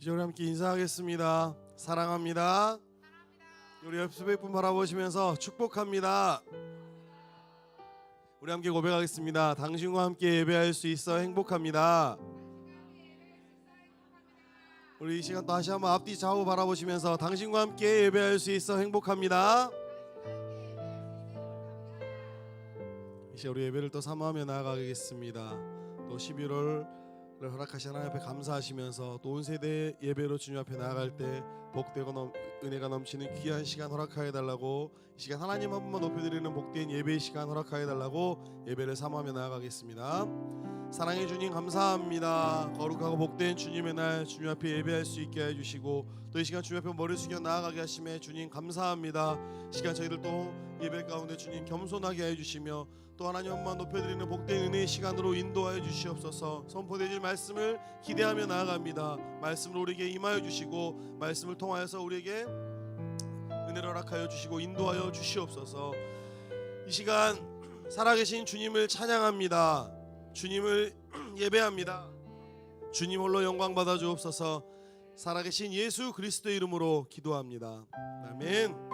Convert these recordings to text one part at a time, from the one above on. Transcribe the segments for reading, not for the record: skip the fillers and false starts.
이제 우리 함께 인사하겠습니다. 사랑합니다. 우리 옆에 분 바라보시면서 축복합니다. 우리 함께 고백하겠습니다. 당신과 함께 예배할 수 있어 행복합니다. 우리 이 시간 또 다시 한번 앞뒤 좌우 바라보시면서 당신과 함께 예배할 수 있어 행복합니다. 이제 우리 예배를 또 사모하며 나아가겠습니다. 또 11월을 허락하신 하나님 앞에 감사하시면서 또 온 세대 예배로 주님 앞에 나아갈 때 복되고 은혜가 넘치는 귀한 시간 허락하여 달라고, 이 시간 하나님 한 분만 높여드리는 복된 예배의 시간 허락하여 달라고 예배를 사모하며 나아가겠습니다. 사랑해 주님 감사합니다. 거룩하고 복된 주님의 날 주님 앞에 예배할 수 있게 해주시고 또 이 시간 주님 앞에 머리 숙여 나아가게 하심에 주님 감사합니다. 이 시간 저희들 또 예배 가운데 주님 겸손하게 해주시며 또 하나님 한번 높여드리는 복된 은혜의 시간으로 인도하여 주시옵소서. 선포되질 말씀을 기대하며 나아갑니다. 말씀을 우리에게 임하여 주시고 말씀을 통하여서 우리에게 은혜를 허락하여 주시고 인도하여 주시옵소서. 이 시간 살아계신 주님을 찬양합니다. 주님을 예배합니다. 주님 홀로 영광 받아 주옵소서. 살아계신 예수 그리스도의 이름으로 기도합니다. 아멘.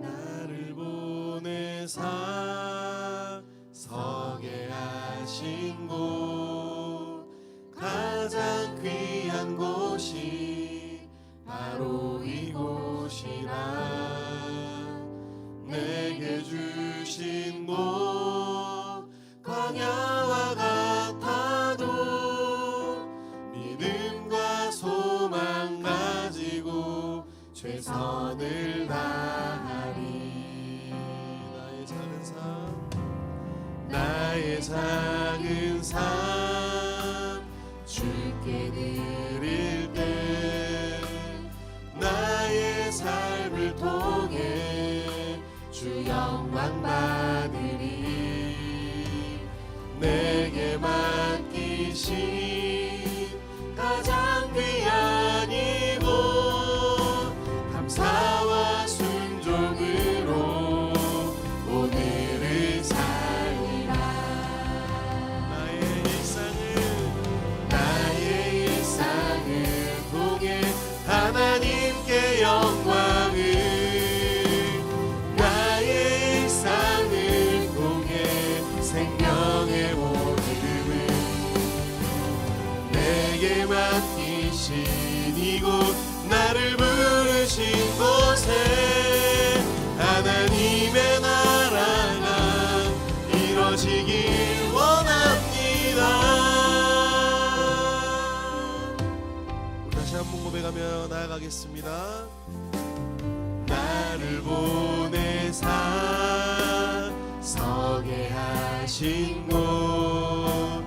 나를 보내사 서게 하신 곳, 가장 귀한 곳이 바로 이곳이라. 내게 주신 곳 광야와 같아도 믿음과 소망 가지고 최선을 다하리. 나의 작은 삶 주께 드릴 때 나의 삶을 통해 주 영광 받으리. 내게 맡기신 가장 귀한 이곳 감사와 순종으로 오늘을 살리라. 나의 일상을 통해 하나님께 영광을, 나의 일상을 통해 생명의 모습을, 내게 맡기신 이곳 나를 부르신 곳에 하나님의 나라가 이루어지길 원합니다. 우리 다시 한번 고백하며 나아가겠습니다. 나를 보내사 서게 하신 곳,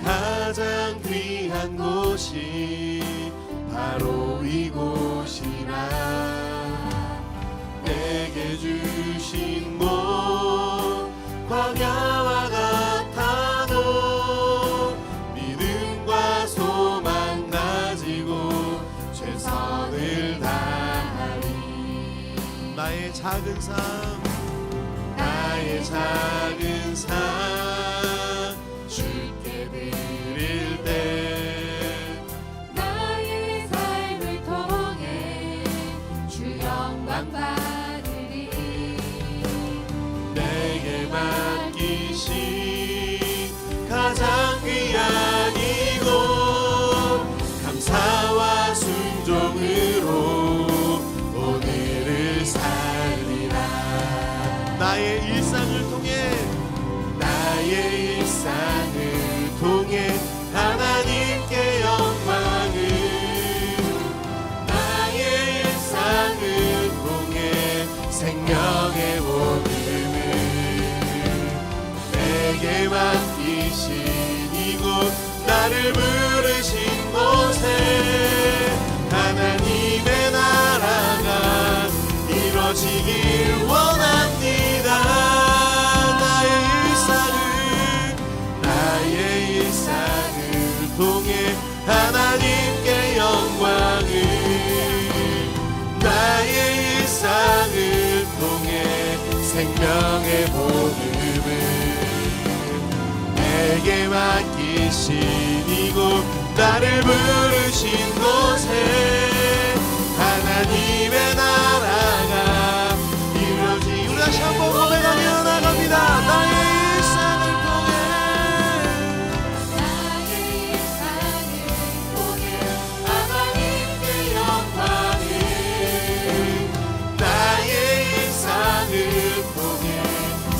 가장 귀한 곳이 바로 이곳이라. 내게 주신 곳 광야와 같아도 믿음과 소망 가지고 최선을 다하리. 나의 작은 삶 주께 드릴 때 나의 삶을 통해 주 영광 받으리. 내게 맡기신 가장 귀한 이곳 감사와 순종으로 오늘을 살리라. 나의 일상을 통해 내게 맡기신 이곳 나를 부르신 곳에 하나님의 나라가 이루어지기. 우리 다시 한번 고백하며 나갑니다. 나의 일상을 통해 하나님께 영광을 나의 일상을 통해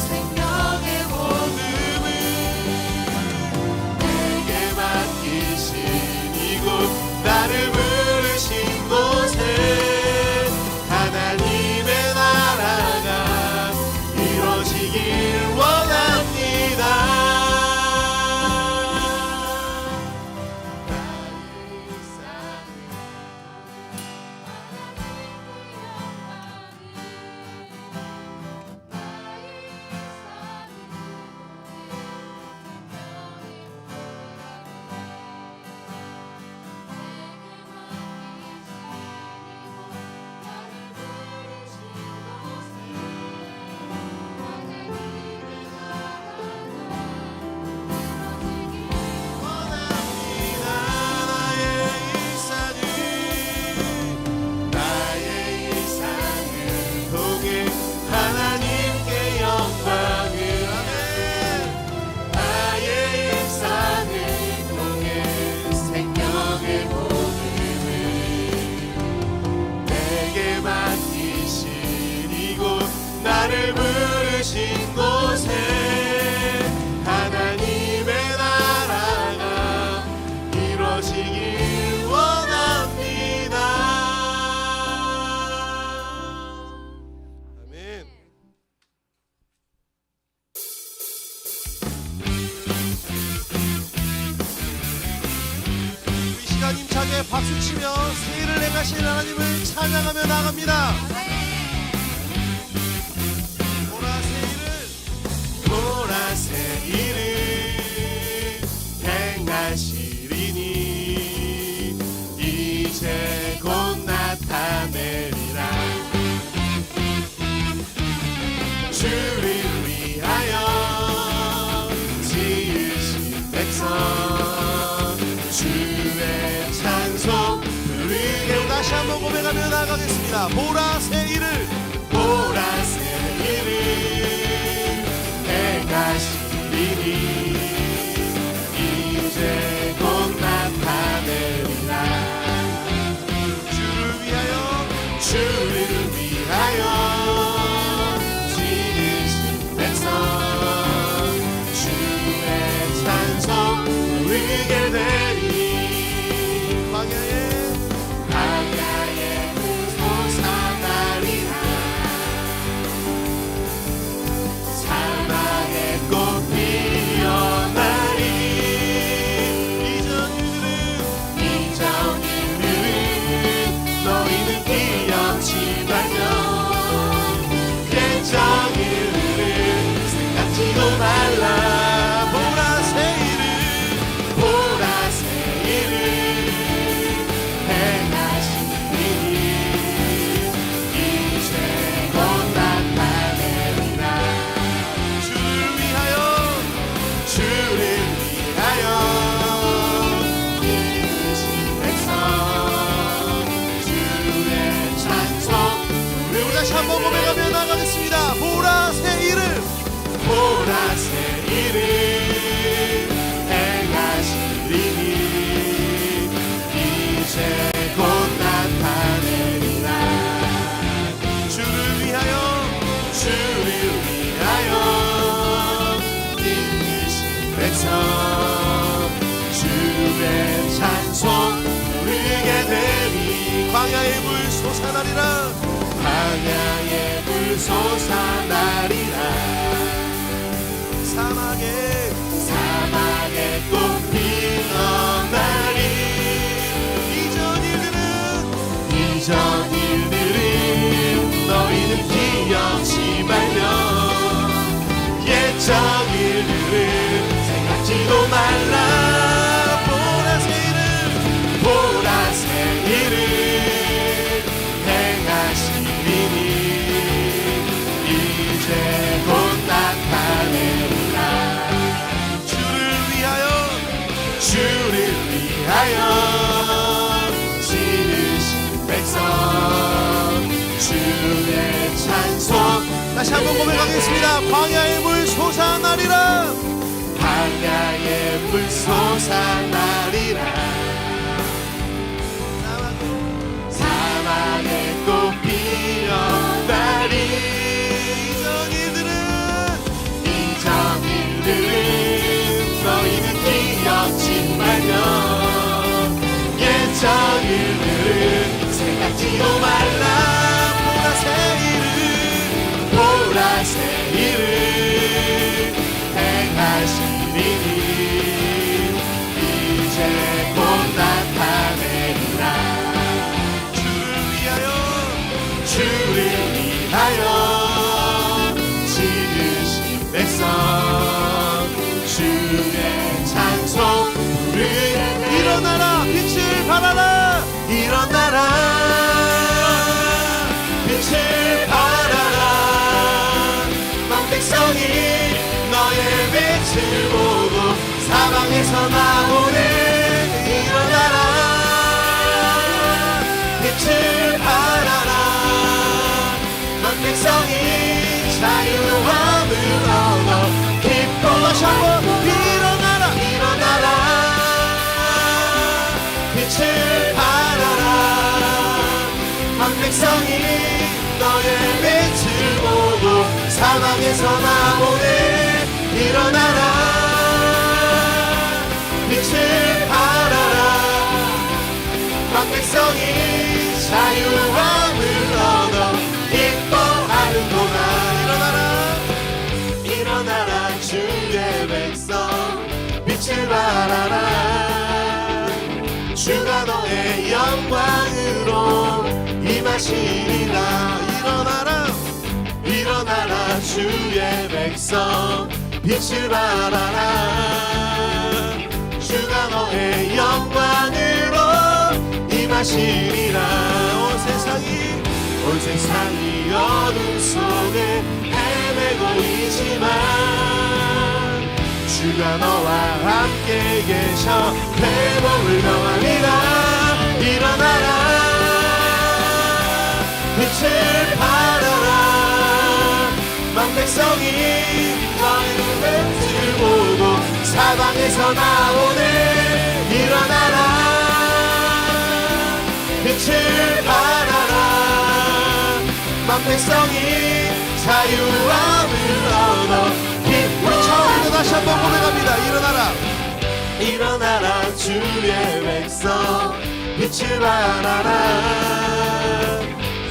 생명의 복음을 내게 맡기신 이곳 나를 부르신 곳에 하나님의 나라가 이루어지길 원합니다. 나의 일상을 통해 하나님께 영광을. 아멘. 나의 일상을 통해 생명의 복음을 내게 맡기신 이곳 나를 부르신 곳에 하나님의 나라가 이루어지길 원합니다. 아멘. 이 시간 힘차게 박수치며 새해를 내가신 하나님을 찬양하며 나갑니다. 보라새 일을 행하시리니 이제 곧 나타내리라. 주를 위하여 지으신 백성 주의 찬송 부르게. 다시 한번 고백하며 나가겠습니다. 보라새 일을 행하시리니 이제 곧 나타내리라. 주를 위하여 지으신 백성 주의 찬송 부르게 되리. 광야에 솟아나리라. 사막에 꽃 피어나리. 이전 일들은 너희는 기억지 말며 옛적 일들은 생각지도 말라. 보라새 일을 행하시니 이제 곧 나타내리라. 주를 위하여 이으신 백성 주의 찬송. 우리 다시 한번 고백하며 나가겠습니다. 보라새 일을 행하시리니 이제 곧 나타내리라. 주를 위하여 이으신 백성 주의 찬송 부르게 되리. 광야의 물 솟아나리라. 광야에 불 솟아나리라. 사막에 꽃 피어나리. 이전 일들은 너희는 기억지 말며 옛적 일들은 생각지도 말라. 보라새 일을 행하시리니 이제 곧 나타내리라. 주를 위하여 다시 한번 고백하겠습니다. 광야의 물 솟아나리라. 광야의 물 솟아나리라. 사막의 꽃 피어나리. 이전 일들은 너희는 기억지 말며 옛적 일들은 생각지도 말라. 보라색 일을 행하시리니 이제 곧 나타내리라. 주를 위하여 지으신 백성 주의 찬송 부르게. 일어나라 빛을 발하라. 일어나라 빛을 발하라. 만 백성이 너의 빛을 보고 사방에서 나오네. 일어나라 빛을 발하라. 만 백성이 자유함을 얻어 기뻐. 다시 한번 일어나라. 일어나라 빛을 발하라. 만 백성이 너의 빛을 보고 사방에서 나오네. 일어나라 빛을 발하라. 만 백성이 자유함을 얻어 기뻐하는도다. 일어나라 주의 백성 빛을 발하라. 주가 너의 영광으로 임하시리라. 일어나라 주의 백성 빛을 발하라. 주가 너의 영광으로 임하시리라. 온 세상이 어둠 속에 헤매고 있지만 주가 너와 함께 계셔 회복을 명하리라. 일어나라 빛을 발하라. 만 백성이 너의 빛을 보고 사방에서 나오네. 일어나라 빛을 발하라. 만 백성이 자유함을 얻어 우리 처음부터 다시 한번 고백합니다. 일어나라 주의 백성 빛을 발하라.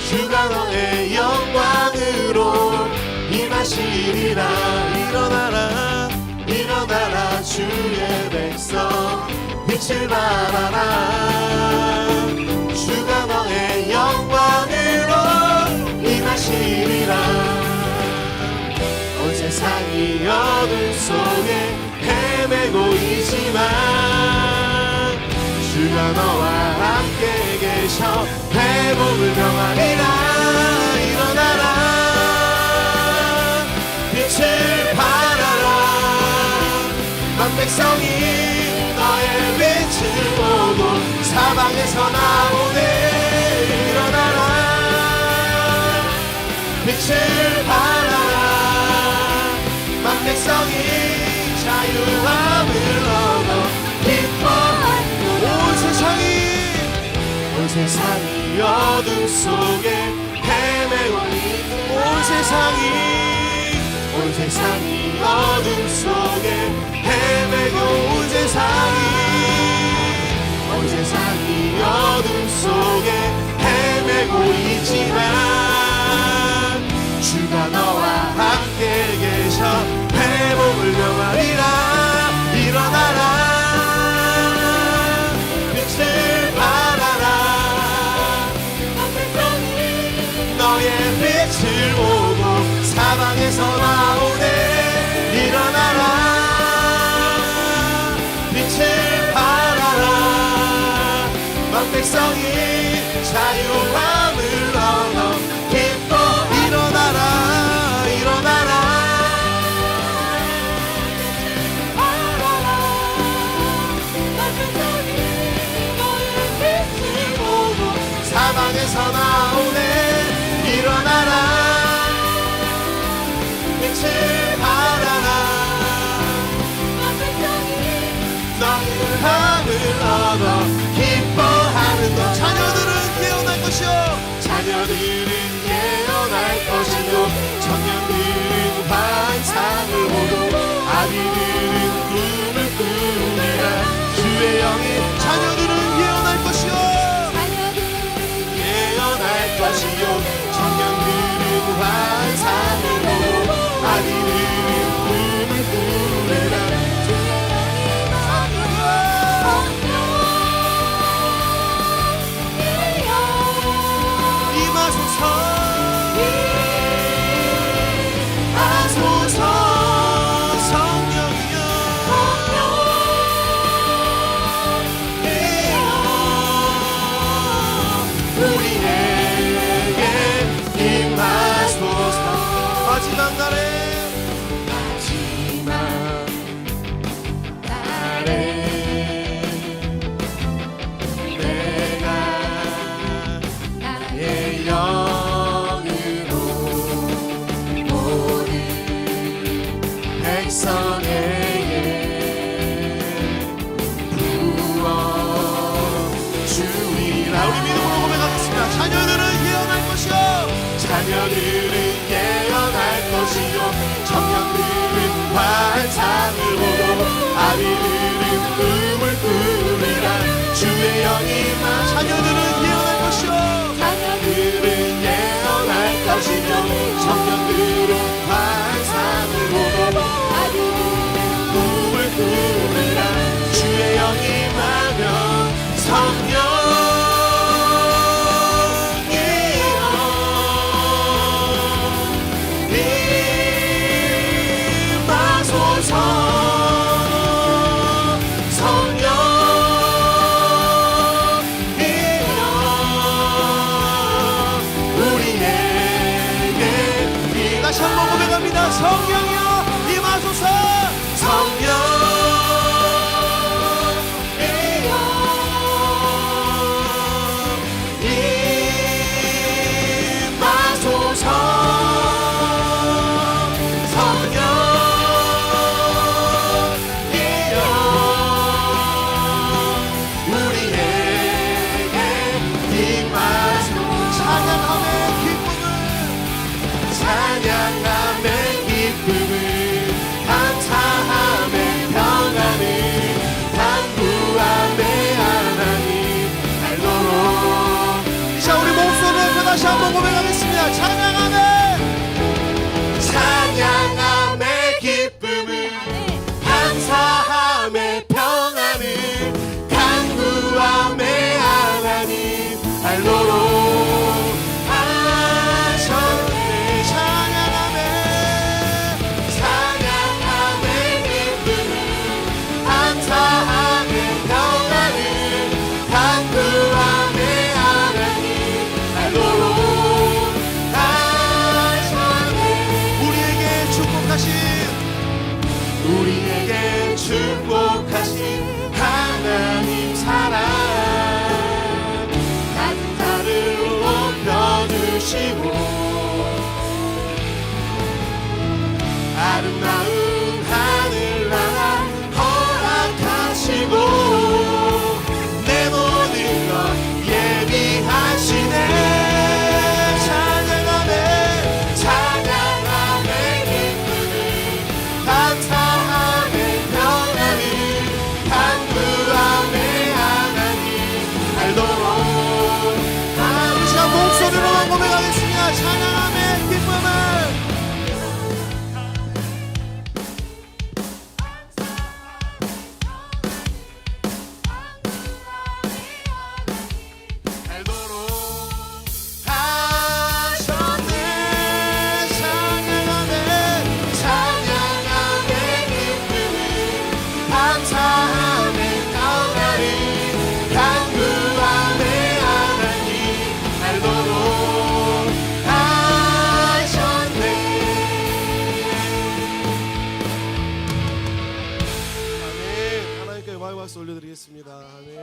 주가 너의 영광으로 임하시리라. 일어나라 주의 백성 빛을 발하라. 주가 너의 영광으로 임하시리라. 온 세상이 어둠 속에 헤매고 있지만 주가 너와 함께 계셔 회복을 명하리라. 일어나라 빛을 발하라. 만 백성이 너의 빛을 보고 사방에서 나오네. 일어나라 빛을 발하라. 만 백성이 자유함을 얻어 기뻐하리라. 온 세상이 어둠 속에 헤매고 온 세상이 어둠 속에 헤매고 온 세상이 어둠 속에 헤매고 있지만 주가 너와 함께 계셔 회복을 명하리라. 일어나라 빛을 발하라. 너의 빛을 보고 사방에서 나오네. 일어나라 빛을 발하라. 만 백성이 자유함을 얻어 기뻐. 일어나라 사방에서 나오네. 일어나라 우리에게 임하소서. 마지막 날에 내가 나의 영으로 모든 백성에게 부어주리라. 우리 믿음으로 고백하겠습니다. 자녀들은 예언할 것이요, 자녀들은 예언할 것이요, 청년들은 환상을 보고 아비들은 꿈을 꾸리라. 주의 영이 임하. 자녀들은 예언할 것이요, 자녀들은 예언할 것이요, 청년들은 환상을 보고 아비들은 꿈을 꾸리라. 주의 영이 임하면 성령이여 임하소서. 다시 한번 고백합니다. 성령이여 임하소서. 성령이여 임하소서. 성령이여 우리에게 임하소서. 찬양함의 기쁨을, 찬양함의 기쁨을, 감사함의 평안을, 간구함의 하나님 알도록. 자, 우리 목소리로 다시 한번 고백하겠습니다. 찬양함의 기쁨을, 감사함의 평안을, 간구함의 하나님 알도록 하셨네. 찬양함의 기쁨을, 감사함의 평안을, 간구함의 하나님 알도록 하셨네. 우리에게 축복하신 하나님 사랑, 나를 높여주시고 아름다운 하늘나라 허락하시고 내 모든 것 예비하시네. 찬양함의 기쁨을, 감사함의 평안을, 간구함의 하나님 알도록. 우리 시간 목소리로만 고백하겠습니다. 찬양함의 기쁨을, 알도록 하셨네. 찬양함의 기쁨을, 감사함의 평안을, 간구함의 하나님 알도록 하셨네. 아멘. 하나님께 영광의 박수 올려드리겠습니다. 아멘.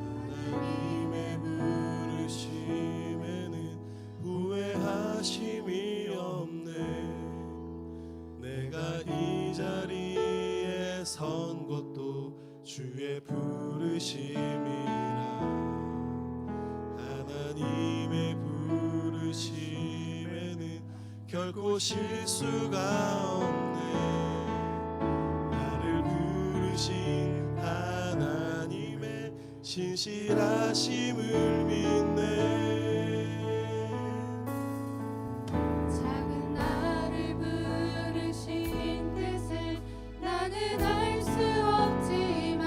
하나님의 부르심에는 후회하심이 없네. 내가 이 자리에 선 것도 주의 부르심이라. 하나님의 부르심에는 결코 실수가 없네. 나를 부르신 하나님의 신실하심을 믿네. 작은 나를 부르신 뜻을 나는 알 수 없지만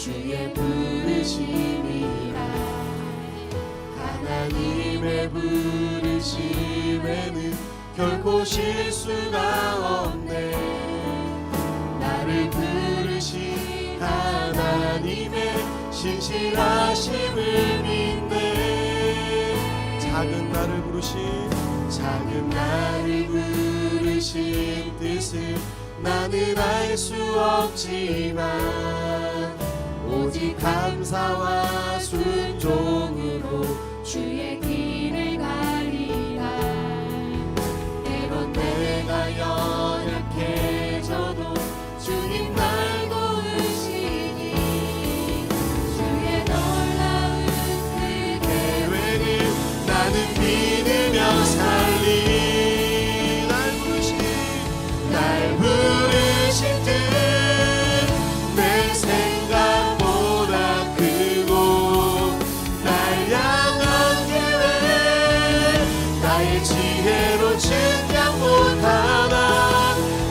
주의 부르심이라. 하나님의 부르심에는 결코 실수가 없네. 나를 부르신 하나님의 신실하심을 믿네. 작은 나를 부르신 작은 나를 부르신 뜻을 나는 알 수 없지만 오직 감사와 순종으로 주의 길을 가리라. 때론 내가 연약해져도 주님 날 도우시니 주의 놀라운 그 계획을 나는 믿으며 살리. 날 부르신 뜻 내 생각보다 크고 날 향한 계획 나의 지혜로 측량 못하나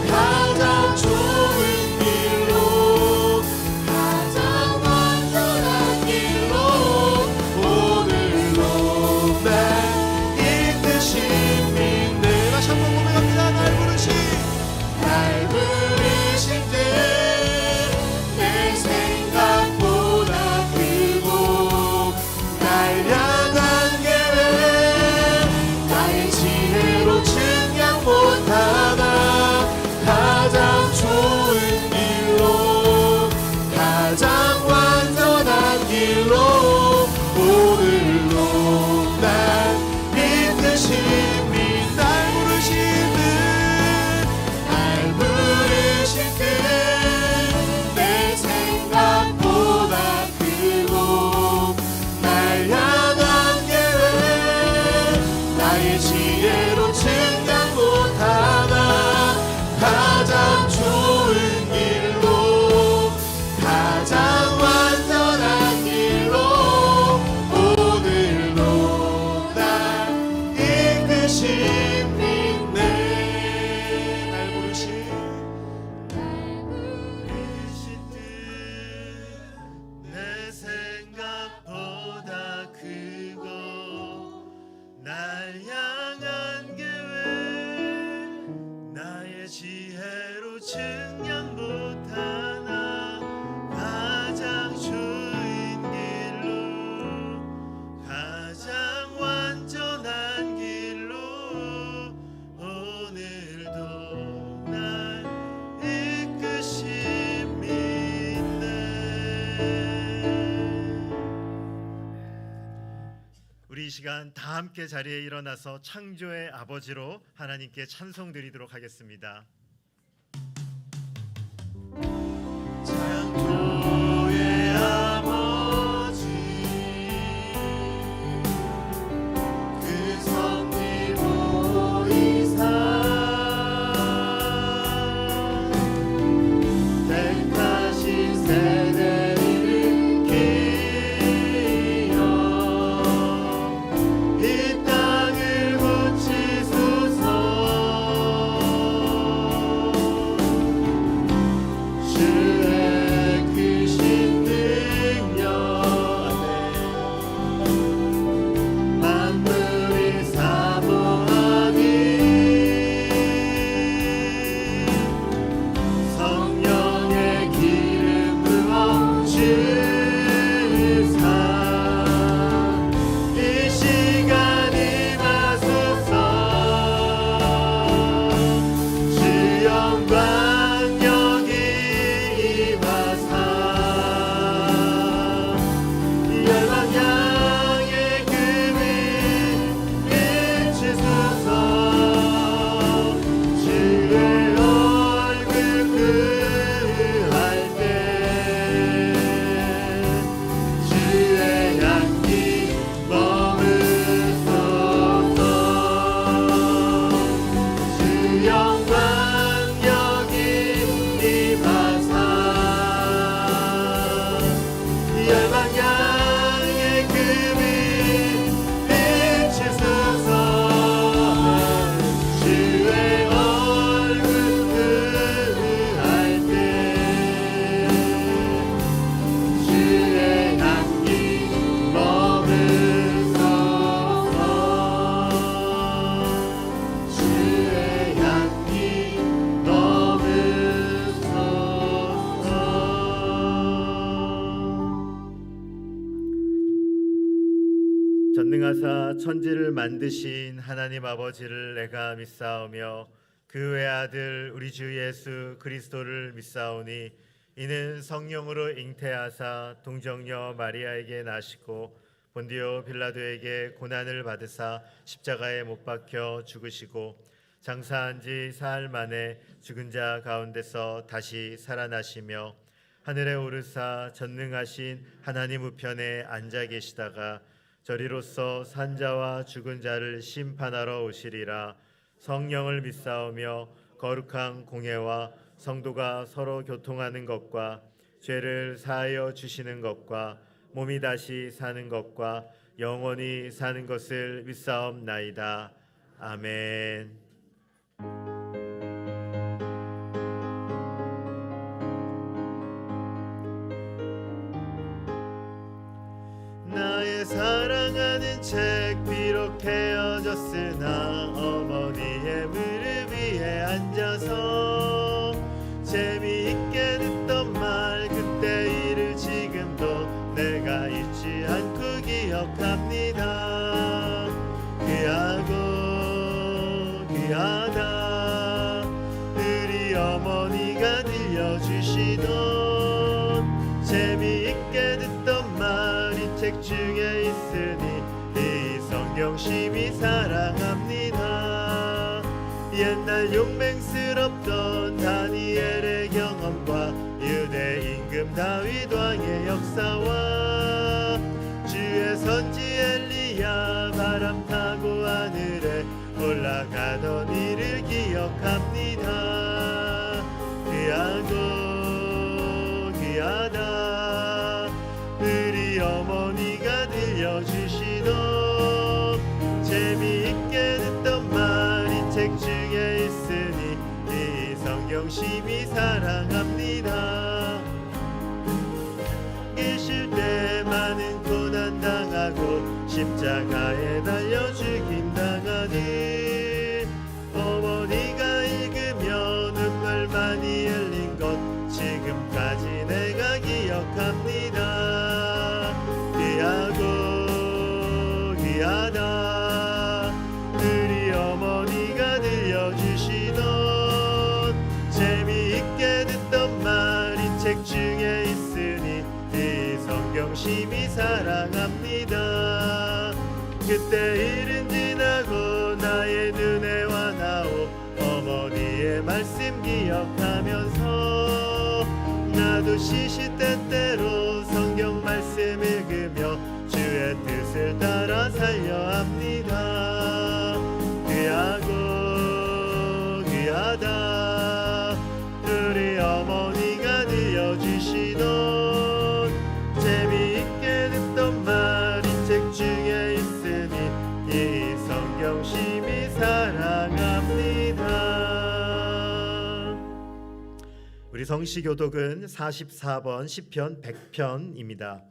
가장 좋은 길로 가장 완전한 길로 오늘도 날 이끄신 믿네. 다시 한번 고백합니다. 날 부르신 날 부르신 뜻 내 생각보다 크고 날 향한 계획 나의 지혜로 측량 못하나 가장 좋은 길로 가장 완전한 길로 오늘도 날 이끄신 날 부르신 날 부르신 뜻내 생각보다 크고 날 향한 계획 나의 지혜로 측량 못하나 가장 좋은 길로 가장 완전한 길로 오늘도 날 이끄신 믿네. 날 부르신 내 생각보다 크고 날 향한 계획 나의 지혜로 측량 못하나 가장 좋은 길로 가장 완전한 길로 오늘도 날 이끄신 믿네. 우리 이 시간 다 함께 자리에 일어나서 창조의 아버지로 하나님께 찬송 드리도록 하겠습니다. 창조의 아버지 그 섭리 보이사 택하신 세대를 기여 이 땅을 고치소서. 주의 전능하사 천지를 만드신 하나님 아버지를 내가 믿사오며 그 외아들 우리 주 예수 그리스도를 믿사오니 이는 성령으로 잉태하사 동정녀 마리아에게 나시고 본디오 빌라도에게 고난을 받으사 십자가에 못 박혀 죽으시고 장사한 지 사흘 만에 죽은 자 가운데서 다시 살아나시며 하늘에 오르사 전능하신 하나님 우편에 앉아 계시다가 저리로서 산자와 죽은 자를 심판하러 오시리라. 성령을 믿사오며 거룩한 공회와 성도가 서로 교통하는 것과 죄를 사하여 주시는 것과 몸이 다시 사는 것과 영원히 사는 것을 믿사옵나이다. 아멘. 나의 사랑하는 책 비록 헤어졌으나 어머니의 무릎 위에 앉아서 재미있게 듣던 말 그때 일을 지금도 내가 잊지 않고 기억합니다. 귀하고 귀하다 우리 어머니가 들려주시던 재미있게 듣던 말이 책 중에 있으니 이 성경 심히 사랑합니다. 옛날 용맹스럽던 다니엘의 경험과 유대 임금 다윗 왕의 역사와 주의 선지 엘리야 바람 타고 하늘에 올라가던 일을 기억합니다. 귀하고 귀하다 우리 어머니가 들려주시던 재미있게 듣던 말이 책 중에 있으니 이 성경 심히 사랑합니다. 계실 때 많은 고난 당하고 십자가에 달려 죽임 당하니 어머니가 읽으며 눈물 많이 흘린 것 지금까지 내가 기억합니다. 귀하고 귀하다 우리 어머니가 들려주시던 재미있게 듣던 말이 책 중에 있으니 이 성경 심히 사랑합니다. 그때 일은 지나고 나의 눈에 와나오 어머니의 말씀 기억하면서 나도 시시때때로 성경 말씀 읽으며 주의 뜻을 따라 살려 합니다. 귀하고 귀하다 우리 어머니가 들려주시던 재미있게 듣던 말이 책 중에 있으니 이 성경 심히 사랑합니다. 우리 성시교독은 44번 시편 100편입니다.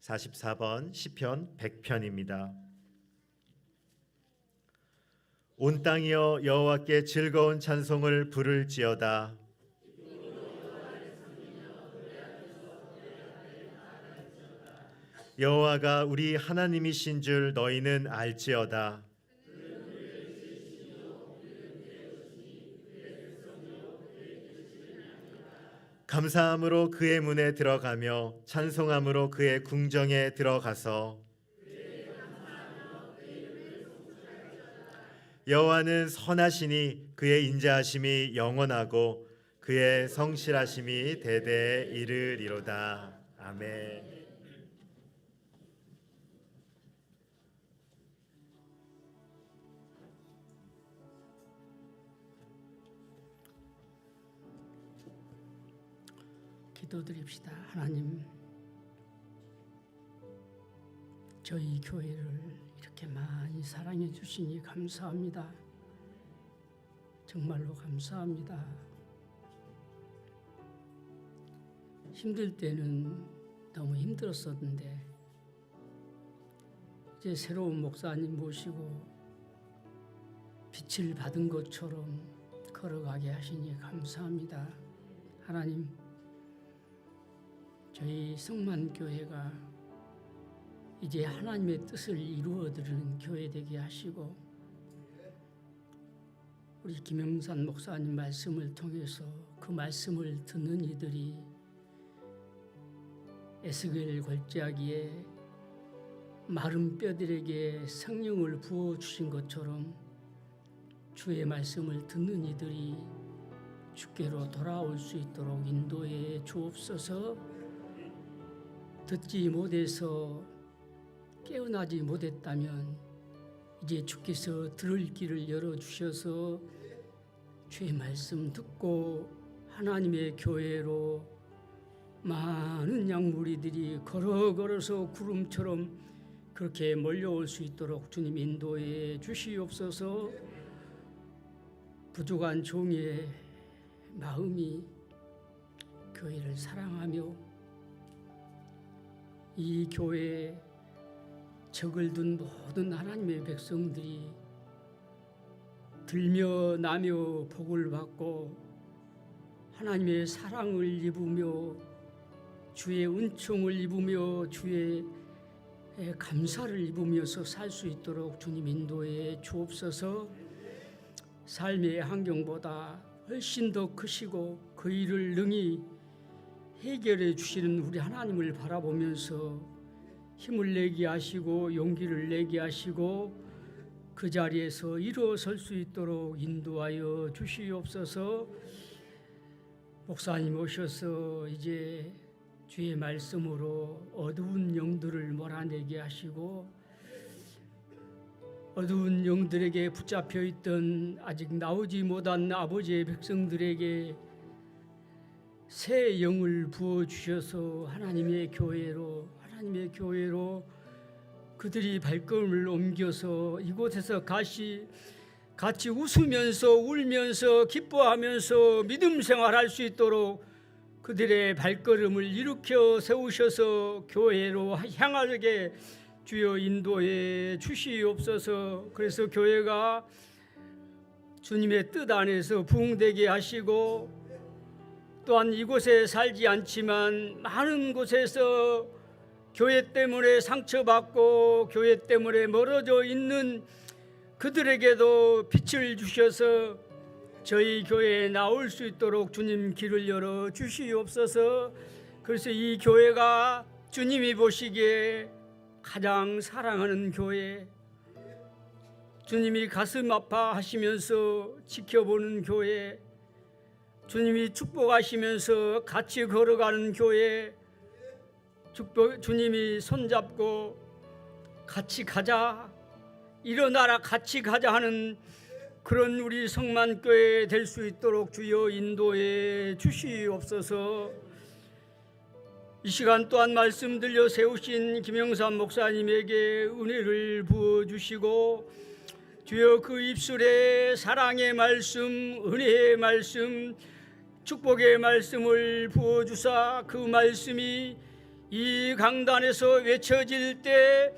44번 시편 100편입니다. 온 땅이여 여호와께 즐거운 찬송을 부를지어다. 여호와가 우리 하나님이신 줄 너희는 알지어다. 감사함으로 그의 문에 들어가며 찬송함으로 그의 궁정에 들어가서 여호와는 선하시니 그의 인자하심이 영원하고 그의 성실하심이 대대에 이르리로다. 아멘. 기도드립시다. 하나님, 저희 교회를 이렇게 많이 사랑해 주시니 감사합니다. 정말로 감사합니다. 힘들 때는 너무 힘들었었는데 이제 새로운 목사님 모시고 빛을 받은 것처럼 걸어가게 하시니 감사합니다. 하나님, 저희 성만교회가 이제 하나님의 뜻을 이루어드리는 교회 되게 하시고, 우리 김영산 목사님 말씀을 통해서 그 말씀을 듣는 이들이 에스겔 골짜기에 마른 뼈들에게 성령을 부어주신 것처럼 주의 말씀을 듣는 이들이 주께로 돌아올 수 있도록 인도해 주옵소서. 듣지 못해서 깨어나지 못했다면 이제 주께서 들을 길을 열어주셔서 주의 말씀 듣고 하나님의 교회로 많은 양무리들이 걸어서 구름처럼 그렇게 몰려올 수 있도록 주님 인도해 주시옵소서. 부족한 종의 마음이 교회를 사랑하며 이 교회에 적을 둔 모든 하나님의 백성들이 들며 나며 복을 받고 하나님의 사랑을 입으며 주의 은총을 입으며 주의 감사를 입으면서 살 수 있도록 주님 인도해 주옵소서. 삶의 환경보다 훨씬 더 크시고 그 일을 능히 해결해 주시는 우리 하나님을 바라보면서 힘을 내게 하시고 용기를 내게 하시고 그 자리에서 일어설 수 있도록 인도하여 주시옵소서. 목사님 오셔서 이제 주의 말씀으로 어두운 영들을 몰아내게 하시고 어두운 영들에게 붙잡혀 있던 아직 나오지 못한 아버지의 백성들에게 새 영을 부어주셔서 하나님의 교회로 그들이 발걸음을 옮겨서 이곳에서 같이 웃으면서 울면서 기뻐하면서 믿음 생활할 수 있도록 그들의 발걸음을 일으켜 세우셔서 교회로 향하게 주여 인도해 주시옵소서. 그래서 교회가 주님의 뜻 안에서 부흥되게 하시고 또한 이곳에 살지 않지만 많은 곳에서 교회 때문에 상처받고 교회 때문에 멀어져 있는 그들에게도 빛을 주셔서 저희 교회에 나올 수 있도록 주님 길을 열어 주시옵소서. 그래서 이 교회가 주님이 보시기에 가장 사랑하는 교회, 주님이 가슴 아파하시면서 지켜보는 교회, 주님이 축복하시면서 같이 걸어가는 교회, 주님이 손잡고 같이 가자, 일어나라 같이 가자 하는 그런 우리 성만교회 될 수 있도록 주여 인도해 주시옵소서. 이 시간 또한 말씀 들려 세우신 김영삼 목사님에게 은혜를 부어주시고 주여 그 입술에 사랑의 말씀, 은혜의 말씀, 축복의 말씀을 부어주사 그 말씀이 이 강단에서 외쳐질 때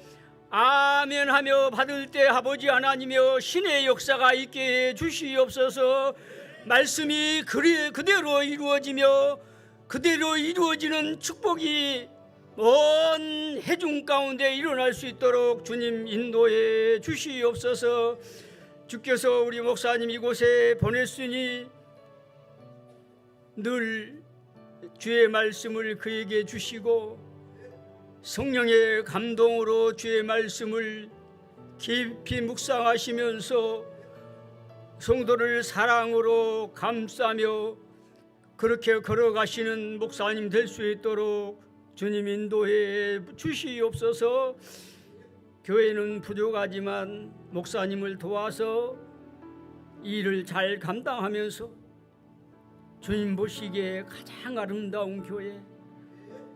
아멘하며 받을 때 아버지 하나님여 신의 역사가 있게 해 주시옵소서. 말씀이 그대로 이루어지며 그대로 이루어지는 축복이 먼 해중 가운데 일어날 수 있도록 주님 인도해 주시옵소서. 주께서 우리 목사님 이곳에 보냈으니 늘 주의 말씀을 그에게 주시고 성령의 감동으로 주의 말씀을 깊이 묵상하시면서 성도를 사랑으로 감싸며 그렇게 걸어가시는 목사님 될 수 있도록 주님 인도해 주시옵소서. 교회는 부족하지만 목사님을 도와서 일을 잘 감당하면서 주님 보시기에 가장 아름다운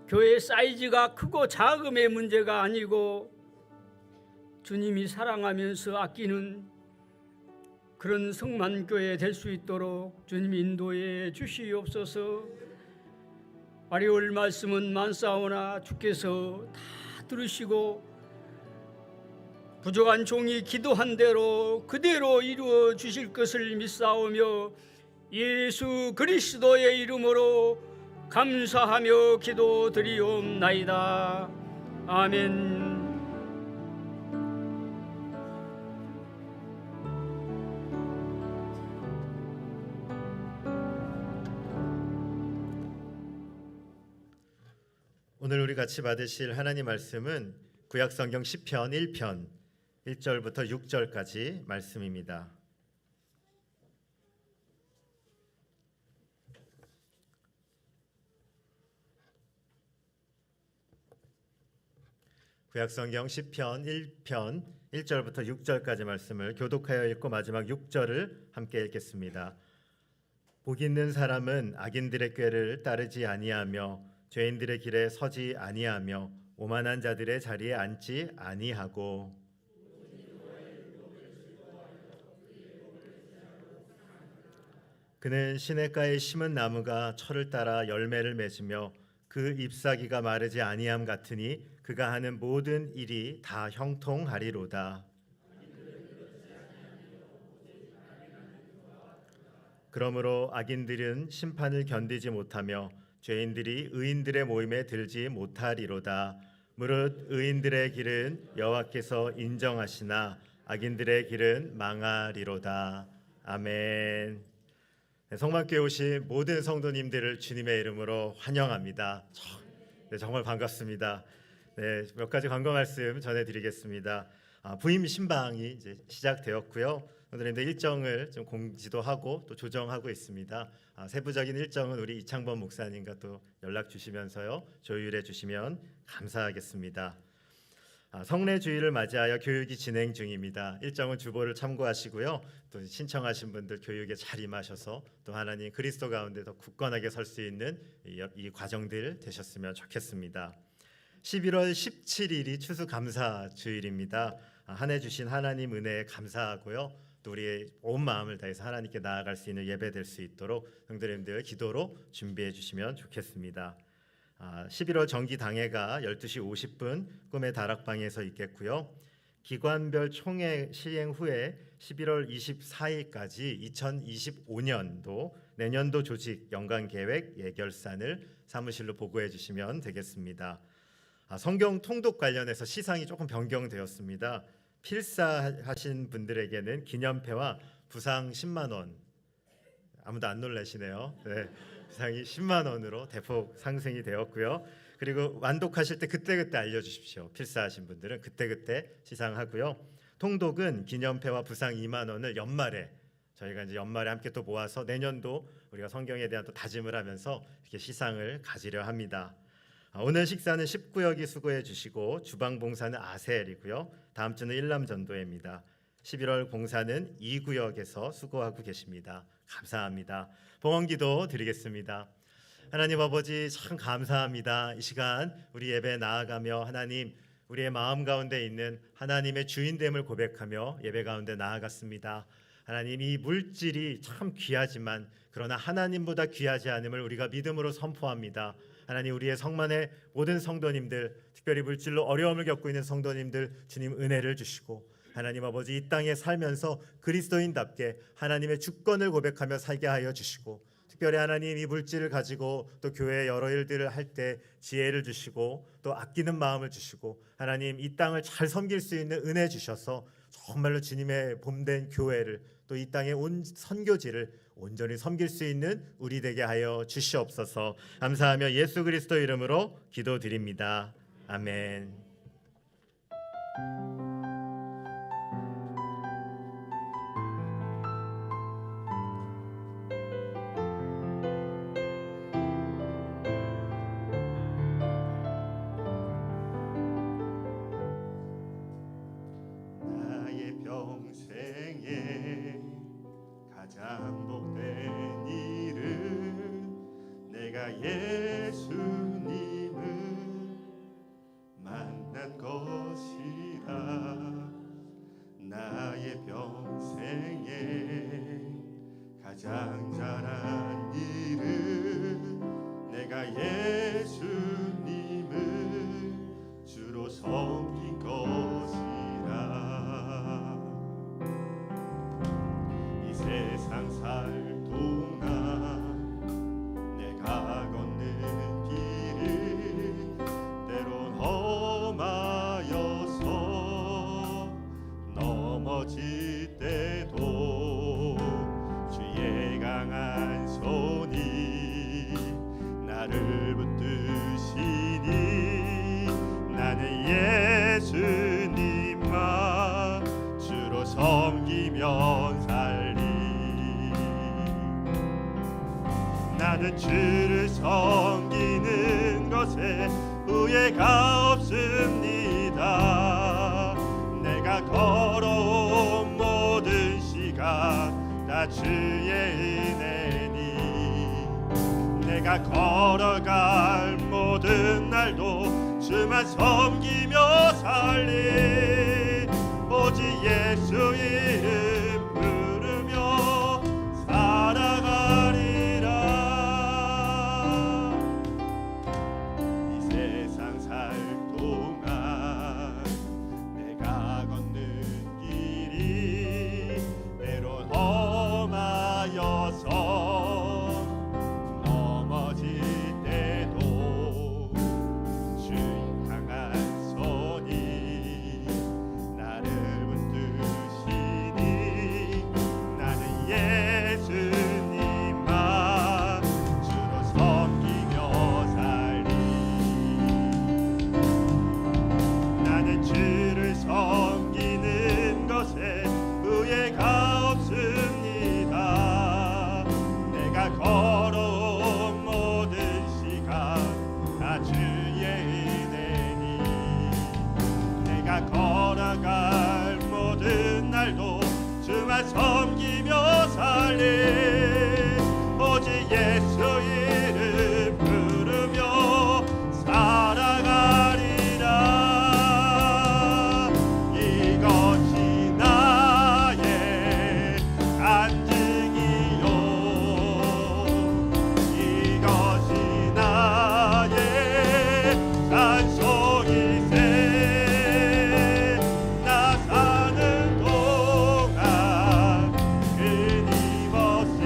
교회 사이즈가 크고 작음의 문제가 아니고 주님이 사랑하면서 아끼는 그런 성만교회 될 수 있도록 주님 인도해 주시옵소서. 아리올 말씀은 많사오나 주께서 다 들으시고 부족한 종이 기도한 대로 그대로 이루어 주실 것을 믿사오며 예수 그리스도의 이름으로 감사하며 기도드리옵나이다. 아멘. 같이 받으실 하나님 말씀은 구약성경 시편 1편 1절부터 6절까지 말씀입니다. 구약성경 시편 1편 1절부터 6절까지 말씀을 교독하여 읽고 마지막 6절을 함께 읽겠습니다. 복 있는 사람은 악인들의 꾀를 따르지 아니하며 죄인들의 길에 서지 아니하며 오만한 자들의 자리에 앉지 아니하고 그는 시냇가에 심은 나무가 철을 따라 열매를 맺으며 그 잎사귀가 마르지 아니함 같으니 그가 하는 모든 일이 다 형통하리로다. 그러므로 악인들은 심판을 견디지 못하며 죄인들이 의인들의 모임에 들지 못하리로다. 무릇 의인들의 길은 여호와께서 인정하시나 악인들의 길은 망하리로다. 아멘. 성막교회 오신 모든 성도님들을 주님의 이름으로 환영합니다. 정말 반갑습니다. 몇 가지 광고 말씀 전해드리겠습니다. 부임 신방이 이제 시작되었고요. 오늘은 일정을 좀 공지도 하고 또 조정하고 있습니다. 세부적인 일정은 우리 이창범 목사님과 또 연락 주시면서요 조율해 주시면 감사하겠습니다. 성례 주일을 맞이하여 교육이 진행 중입니다. 일정은 주보를 참고하시고요. 또 신청하신 분들 교육에 잘 임하셔서 또 하나님 그리스도 가운데 더 굳건하게 설 수 있는 이 과정들 되셨으면 좋겠습니다. 11월 17일이 추수감사 주일입니다. 한 해 주신 하나님 은혜에 감사하고요. 또 우리의 온 마음을 다해서 하나님께 나아갈 수 있는 예배 될 수 있도록 형제님들 기도로 준비해 주시면 좋겠습니다. 11월 정기 당회가 12시 50분 꿈의 다락방에서 있겠고요. 기관별 총회 시행 후에 11월 24일까지 2025년도 내년도 조직 연간 계획 예결산을 사무실로 보고해 주시면 되겠습니다. 성경 통독 관련해서 시상이 조금 변경되었습니다. 필사하신 분들에게는 기념패와 부상 10만 원. 아무도 안 놀라시네요. 네, 부상이 10만 원으로 대폭 상승이 되었고요. 그리고 완독하실 때 그때그때 알려주십시오. 필사하신 분들은 그때그때 시상하고요. 통독은 기념패와 부상 2만 원을 연말에 저희가 이제 연말에 함께 또 모아서 내년도 우리가 성경에 대한 또 다짐을 하면서 이렇게 시상을 가지려 합니다. 오늘 식사는 19역이 수고해 주시고 주방 봉사는 아셀이고요. 다음 주는 일남전도회입니다. 11월 봉사는 2구역에서 수고하고 계십니다. 감사합니다. 봉헌기도 드리겠습니다. 하나님 아버지 참 감사합니다. 이 시간 우리 예배 나아가며 하나님 우리의 마음 가운데 있는 하나님의 주인됨을 고백하며 예배 가운데 나아갔습니다. 하나님 이 물질이 참 귀하지만 그러나 하나님보다 귀하지 않음을 우리가 믿음으로 선포합니다. 하나님 우리의 성만의 모든 성도님들 특별히 물질로 어려움을 겪고 있는 성도님들 주님 은혜를 주시고 하나님 아버지 이 땅에 살면서 그리스도인답게 하나님의 주권을 고백하며 살게 하여 주시고 특별히 하나님 이 물질을 가지고 또 교회 여러 일들을 할 때 지혜를 주시고 또 아끼는 마음을 주시고 하나님 이 땅을 잘 섬길 수 있는 은혜 주셔서 정말로 주님의 봄된 교회를 또 이 땅의 온 선교지를 온전히 섬길 수 있는 우리 되게 하여 주시옵소서. 감사하며 예수 그리스도 이름으로 기도드립니다. 아멘. 나의 평생에 가장 복된 일은 내가 예수님을 만난 것이라. 나의 평생에 가장 잘한 일은 내가 예수님을 주로 섬긴 것이라. 이 세상 살 동안 내가 걷는 길은 때론 험하여서 넘어질 때도 주의 강한 손이 나를 붙드시니 주를 섬기는 것에 후회가 없습니다. 내가 걸어온 모든 시간 다 주의 은혜니 내가 걸어갈 모든 날도 주만 섬기며 살리 오직 예수 이름 부르며 살아가리라. 이 세상 살 동안 내가 걷는 길이 때론 험하여서 넘어질 때도 주 향한 손이 나를 붙드시니 나는 예수님만 주로 섬기며 살리. 나는 주를 섬기는 것에 후회가 없습니다. 내가 걸어온 모든 시간 다 주의 은혜니 내가 걸어갈 모든 날도 주만 섬기며 살리 오직 예수 이름 부르며 살아가리라. 이것이 나의 간증이요 이것이 나의 찬송이세. 나 사는 동안 끊임없이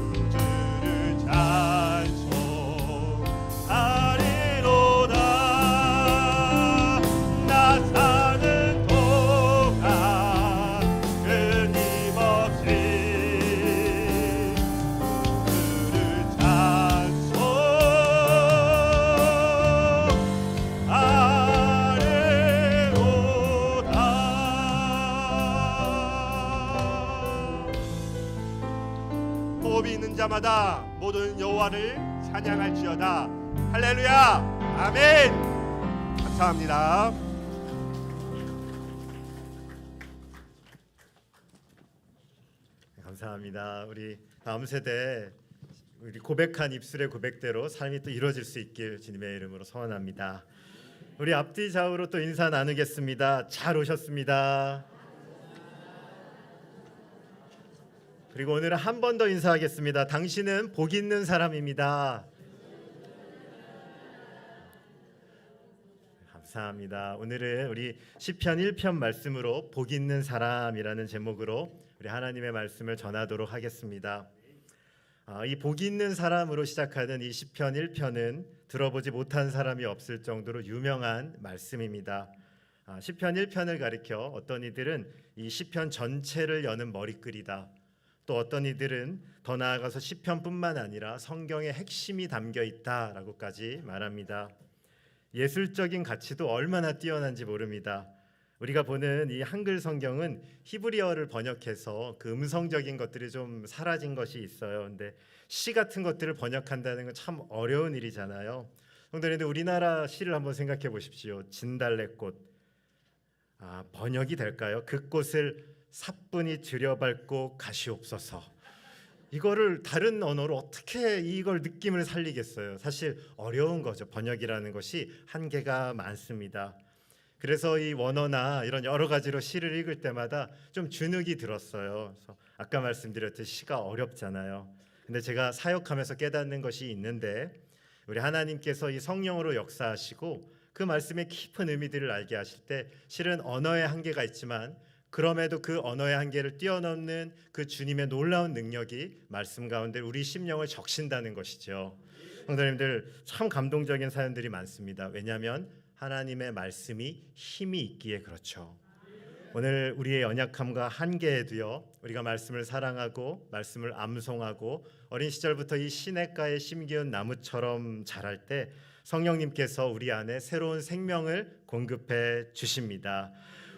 구주를 찬송하리로다. 나 사는 동안 끊임없이 구주를 찬송하리로다. 호흡이 있는 자마다 모든 여호와를 찬양할지어다. 할렐루야. 아멘. 감사합니다. 감사합니다. 우리 다음 세대 우리 고백한 입술의 고백대로 삶이 또 이루어질 수 있길 주님의 이름으로 소원합니다. 우리 앞뒤 좌우로 또 인사 나누겠습니다. 잘 오셨습니다. 그리고 오늘은 한 번 더 인사하겠습니다. 당신은 복 있는 사람입니다. 감사합니다. 오늘은 우리 시편 1편 말씀으로 복 있는 사람이라는 제목으로 우리 하나님의 말씀을 전하도록 하겠습니다. 이 복 있는 사람으로 시작하는 이 시편 1편은 들어보지 못한 사람이 없을 정도로 유명한 말씀입니다. 시편 1편을 가리켜 어떤 이들은 이 시편 전체를 여는 머리글이다. 또 어떤 이들은 더 나아가서 시편뿐만 아니라 성경의 핵심이 담겨 있다라고까지 말합니다. 예술적인 가치도 얼마나 뛰어난지 모릅니다. 우리가 보는 이 한글 성경은 히브리어를 번역해서 그 음성적인 것들이 좀 사라진 것이 있어요. 근데 시 같은 것들을 번역한다는 건 참 어려운 일이잖아요. 성도님들, 우리나라 시를 한번 생각해 보십시오. 진달래꽃. 번역이 될까요? 그 꽃을 사뿐히 들여밟고 가시옵소서. 이거를 다른 언어로 어떻게 이걸 느낌을 살리겠어요? 사실 어려운 거죠. 번역이라는 것이 한계가 많습니다. 그래서 이 원어나 이런 여러 가지로 시를 읽을 때마다 좀 주눅이 들었어요. 그래서 아까 말씀드렸듯이 시가 어렵잖아요. 근데 제가 사역하면서 깨닫는 것이 있는데, 우리 하나님께서 이 성령으로 역사하시고 그 말씀의 깊은 의미들을 알게 하실 때 실은 언어의 한계가 있지만 그럼에도 그 언어의 한계를 뛰어넘는 그 주님의 놀라운 능력이 말씀 가운데 우리 심령을 적신다는 것이죠. 성도님들, 참 감동적인 사연들이 많습니다. 왜냐하면 하나님의 말씀이 힘이 있기에 그렇죠. 오늘 우리의 연약함과 한계에도요, 우리가 말씀을 사랑하고 말씀을 암송하고 어린 시절부터 이 시냇가에 심기운 나무처럼 자랄 때 성령님께서 우리 안에 새로운 생명을 공급해 주십니다.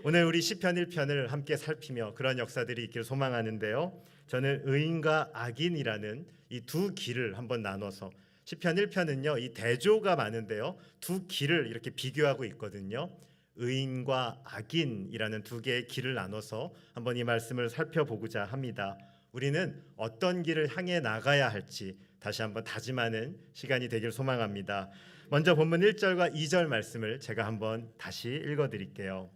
오늘 우리 시편 1편을 함께 살피며 그런 역사들이 있기를 소망하는데요. 저는 의인과 악인이라는 이 두 길을 한번 나눠서 시편 1편은요 이 대조가 많은데요 두 길을 이렇게 비교하고 있거든요. 의인과 악인이라는 두 개의 길을 나눠서 한번 이 말씀을 살펴보고자 합니다. 우리는 어떤 길을 향해 나가야 할지 다시 한번 다짐하는 시간이 되길 소망합니다. 먼저 본문 1절과 2절 말씀을 제가 한번 다시 읽어드릴게요.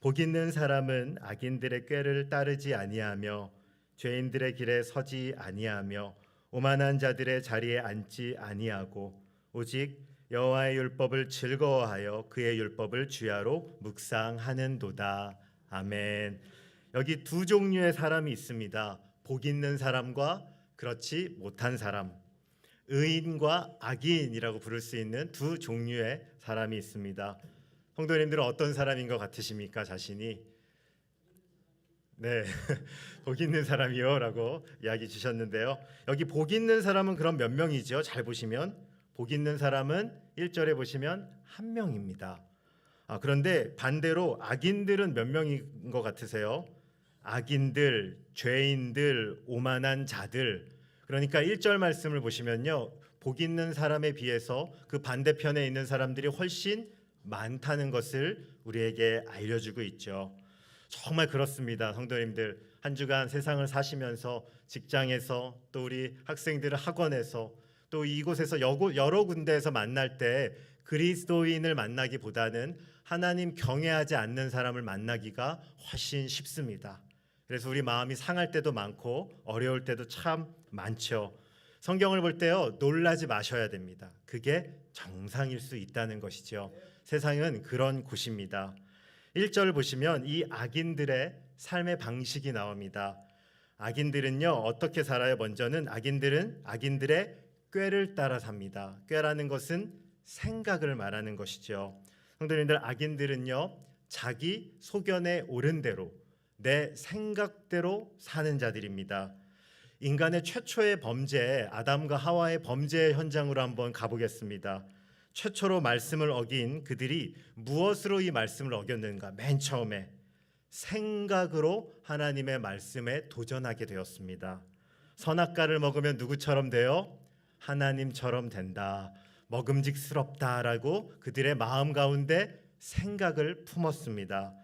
복 있는 사람은 악인들의 꾀를 따르지 아니하며 죄인들의 길에 서지 아니하며 오만한 자들의 자리에 앉지 아니하고 오직 여호와의 율법을 즐거워하여 그의 율법을 주야로 묵상하는도다. 아멘. 여기 두 종류의 사람이 있습니다. 복 있는 사람과 그렇지 못한 사람, 의인과 악인이라고 부를 수 있는 두 종류의 사람이 있습니다. 성도님들은 어떤 사람인 것 같으십니까? 자신이? 네, 복 있는 사람이요 라고 이야기 주셨는데요. 여기 복 있는 사람은 그럼 몇 명이죠? 잘 보시면 복 있는 사람은 1절에 보시면 한 명입니다. 그런데 반대로 악인들은 몇 명인 것 같으세요? 악인들, 죄인들, 오만한 자들. 그러니까 1절 말씀을 보시면요, 복 있는 사람에 비해서 그 반대편에 있는 사람들이 훨씬 많다는 것을 우리에게 알려주고 있죠. 정말 그렇습니다. 성도님들, 한 주간 세상을 사시면서 직장에서 또 우리 학생들을 학원에서 또 이곳에서 여러 군데에서 만날 때 그리스도인을 만나기보다는 하나님 경외하지 않는 사람을 만나기가 훨씬 쉽습니다. 그래서 우리 마음이 상할 때도 많고 어려울 때도 참 많죠. 성경을 볼 때요, 놀라지 마셔야 됩니다. 그게 정상일 수 있다는 것이죠. 세상은 그런 곳입니다. 1절 보시면 이 악인들의 삶의 방식이 나옵니다. 악인들은요 어떻게 살아요? 먼저는 악인들의 꾀를 따라 삽니다. 꾀라는 것은 생각을 말하는 것이죠. 성도님들, 악인들은요 자기 소견에 옳은 대로 내 생각대로 사는 자들입니다. 인간의 최초의 범죄, 아담과 하와의 범죄 현장으로 한번 가보겠습니다. 최초로 말씀을 어긴 그들이 무엇으로 이 말씀을 어겼는가? 맨 처음에 생각으로 하나님의 말씀에 도전하게 되었습니다. 선악과를 먹으면 누구처럼 돼요? 하나님처럼 된다. 먹음직스럽다라고 그들의 마음 가운데 생각을 품었습니다.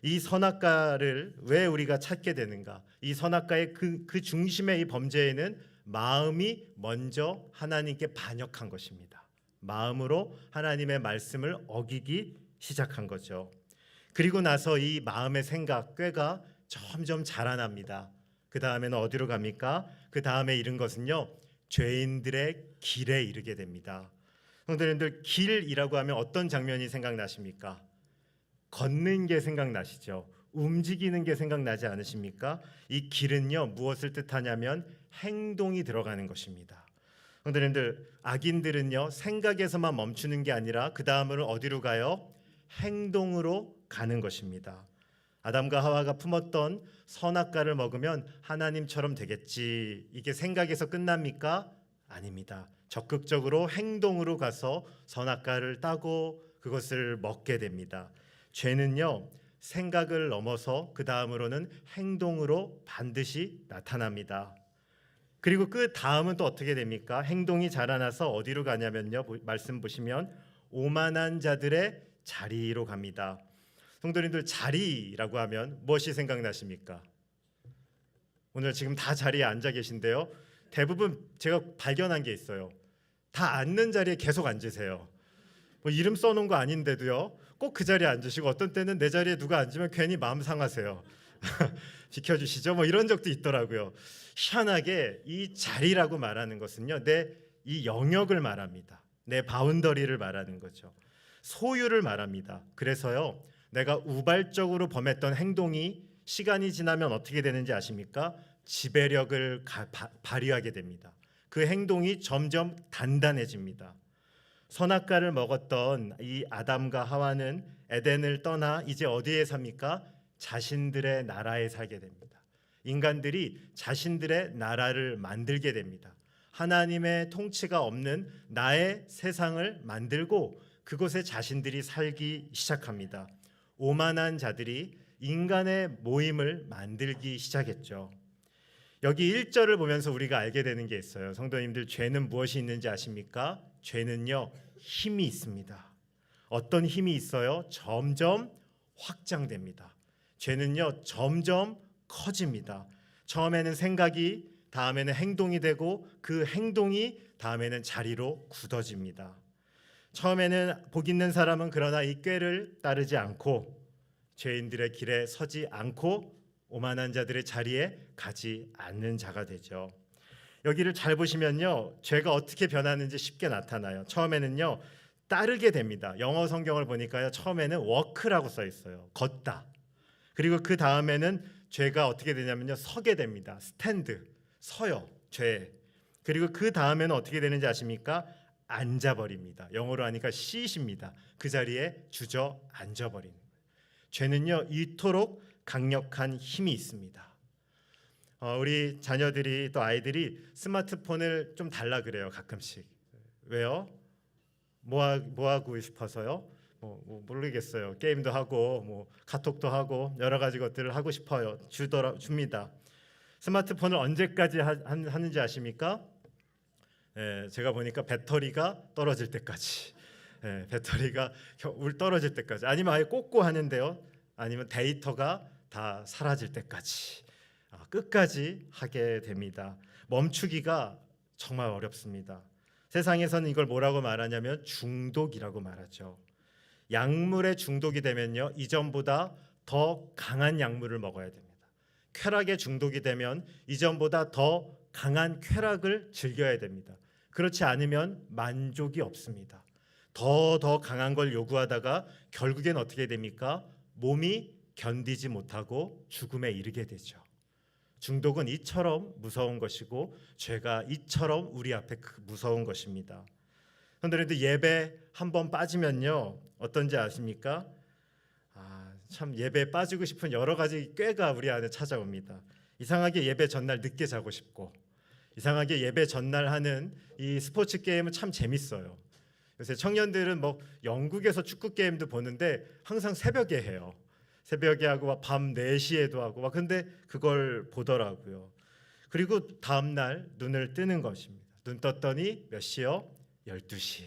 이 선악과를 왜 우리가 찾게 되는가? 이 선악과의 그 중심의 이 범죄에는 마음이 먼저 하나님께 반역한 것입니다. 마음으로 하나님의 말씀을 어기기 시작한 거죠. 그리고 나서 이 마음의 생각, 꾀가 점점 자라납니다. 그 다음에는 어디로 갑니까? 그 다음에 이른 것은요, 죄인들의 길에 이르게 됩니다. 성도님들, 길이라고 하면 어떤 장면이 생각나십니까? 걷는 게 생각나시죠? 움직이는 게 생각나지 않으십니까? 이 길은요, 무엇을 뜻하냐면 행동이 들어가는 것입니다. 성도님들, 악인들은요 생각에서만 멈추는 게 아니라 그 다음으로 어디로 가요? 행동으로 가는 것입니다. 아담과 하와가 품었던 선악과를 먹으면 하나님처럼 되겠지, 이게 생각에서 끝납니까? 아닙니다. 적극적으로 행동으로 가서 선악과를 따고 그것을 먹게 됩니다. 죄는요 생각을 넘어서 그 다음으로는 행동으로 반드시 나타납니다. 그리고 그 다음은 또 어떻게 됩니까? 행동이 자라나서 어디로 가냐면요, 말씀 보시면 오만한 자들의 자리로 갑니다. 성도님들, 자리라고 하면 무엇이 생각나십니까? 오늘 지금 다 자리에 앉아 계신데요, 대부분 제가 발견한 게 있어요. 다 앉는 자리에 계속 앉으세요. 뭐 이름 써놓은 거 아닌데도요 꼭 그 자리에 앉으시고, 어떤 때는 내 자리에 누가 앉으면 괜히 마음 상하세요. 비켜주시죠? 뭐 이런 적도 있더라고요. 희한하게 이 자리라고 말하는 것은요, 내 이 영역을 말합니다. 내 바운더리를 말하는 거죠. 소유를 말합니다. 그래서요, 내가 우발적으로 범했던 행동이 시간이 지나면 어떻게 되는지 아십니까? 지배력을 발휘하게 됩니다. 그 행동이 점점 단단해집니다. 선악과를 먹었던 이 아담과 하와는 에덴을 떠나 이제 어디에 삽니까? 자신들의 나라에 살게 됩니다. 인간들이 자신들의 나라를 만들게 됩니다. 하나님의 통치가 없는 나의 세상을 만들고 그곳에 자신들이 살기 시작합니다. 오만한 자들이 인간의 모임을 만들기 시작했죠. 여기 1절을 보면서 우리가 알게 되는 게 있어요. 성도님들, 죄는 무엇이 있는지 아십니까? 죄는요, 힘이 있습니다. 어떤 힘이 있어요? 점점 확장됩니다. 죄는요, 점점 커집니다. 처음에는 생각이, 다음에는 행동이 되고, 그 행동이 다음에는 자리로 굳어집니다. 처음에는 복 있는 사람은 그러나 이 꾀를 따르지 않고, 죄인들의 길에 서지 않고, 오만한 자들의 자리에 가지 않는 자가 되죠. 여기를 잘 보시면요, 죄가 어떻게 변하는지 쉽게 나타나요. 처음에는요, 따르게 됩니다. 영어 성경을 보니까요, 처음에는 walk라고 써 있어요. 걷다. 그리고 그 다음에는 죄가 어떻게 되냐면요, 서게 됩니다. 스탠드, 서요, 죄. 그리고 그 다음에는 어떻게 되는지 아십니까? 앉아버립니다. 영어로 하니까 sit입니다. 그 자리에 주저앉아버리는 거예요. 죄는요, 이토록 강력한 힘이 있습니다. 우리 자녀들이, 또 아이들이 스마트폰을 좀 달라 그래요, 가끔씩. 왜요? 뭐 하고 싶어서요? 모르겠어요. 게임도 하고 카톡도 하고 여러 가지 것들을 하고 싶어요. 줍니다. 스마트폰을 언제까지 하는지 아십니까? 제가 보니까 배터리가 떨어질 때까지. 배터리가 떨어질 때까지. 아니면 아예 꽂고 하는데요. 아니면 데이터가 다 사라질 때까지. 끝까지 하게 됩니다. 멈추기가 정말 어렵습니다. 세상에서는 이걸 뭐라고 말하냐면 중독이라고 말하죠. 약물에 중독이 되면요, 이전보다 더 강한 약물을 먹어야 됩니다. 쾌락에 중독이 되면 이전보다 더 강한 쾌락을 즐겨야 됩니다. 그렇지 않으면 만족이 없습니다. 더 강한 걸 요구하다가 결국엔 어떻게 됩니까? 몸이 견디지 못하고 죽음에 이르게 되죠. 중독은 이처럼 무서운 것이고, 죄가 이처럼 우리 앞에 무서운 것입니다. 그런데 예배 한번 빠지면요, 어떤지 아십니까? 참 예배에 빠지고 싶은 여러 가지 꾀가 우리 안에 찾아옵니다. 이상하게 예배 전날 늦게 자고 싶고, 이상하게 예배 전날 하는 이 스포츠 게임은 참 재밌어요. 요새 청년들은 영국에서 축구 게임도 보는데 항상 새벽에 해요. 새벽에 하고 밤 4시에도 하고 근데 그걸 보더라고요. 그리고 다음 날 눈을 뜨는 것입니다. 눈 떴더니 몇 시요? 12시.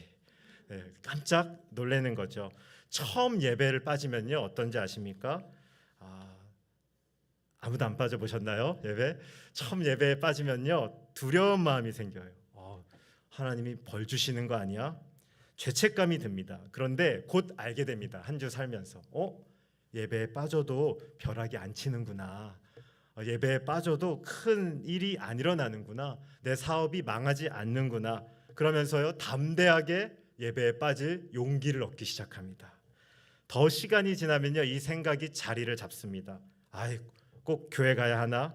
깜짝 놀라는 거죠. 처음 예배를 빠지면요, 어떤지 아십니까? 아무도 안 빠져보셨나요? 예배? 처음 예배에 빠지면요, 두려운 마음이 생겨요. 하나님이 벌 주시는 거 아니야? 죄책감이 듭니다. 그런데 곧 알게 됩니다. 한 주 살면서 예배에 빠져도 벼락이 안 치는구나. 예배에 빠져도 큰 일이 안 일어나는구나. 내 사업이 망하지 않는구나. 그러면서요, 담대하게 예배에 빠질 용기를 얻기 시작합니다. 더 시간이 지나면요, 이 생각이 자리를 잡습니다. 꼭 교회 가야 하나?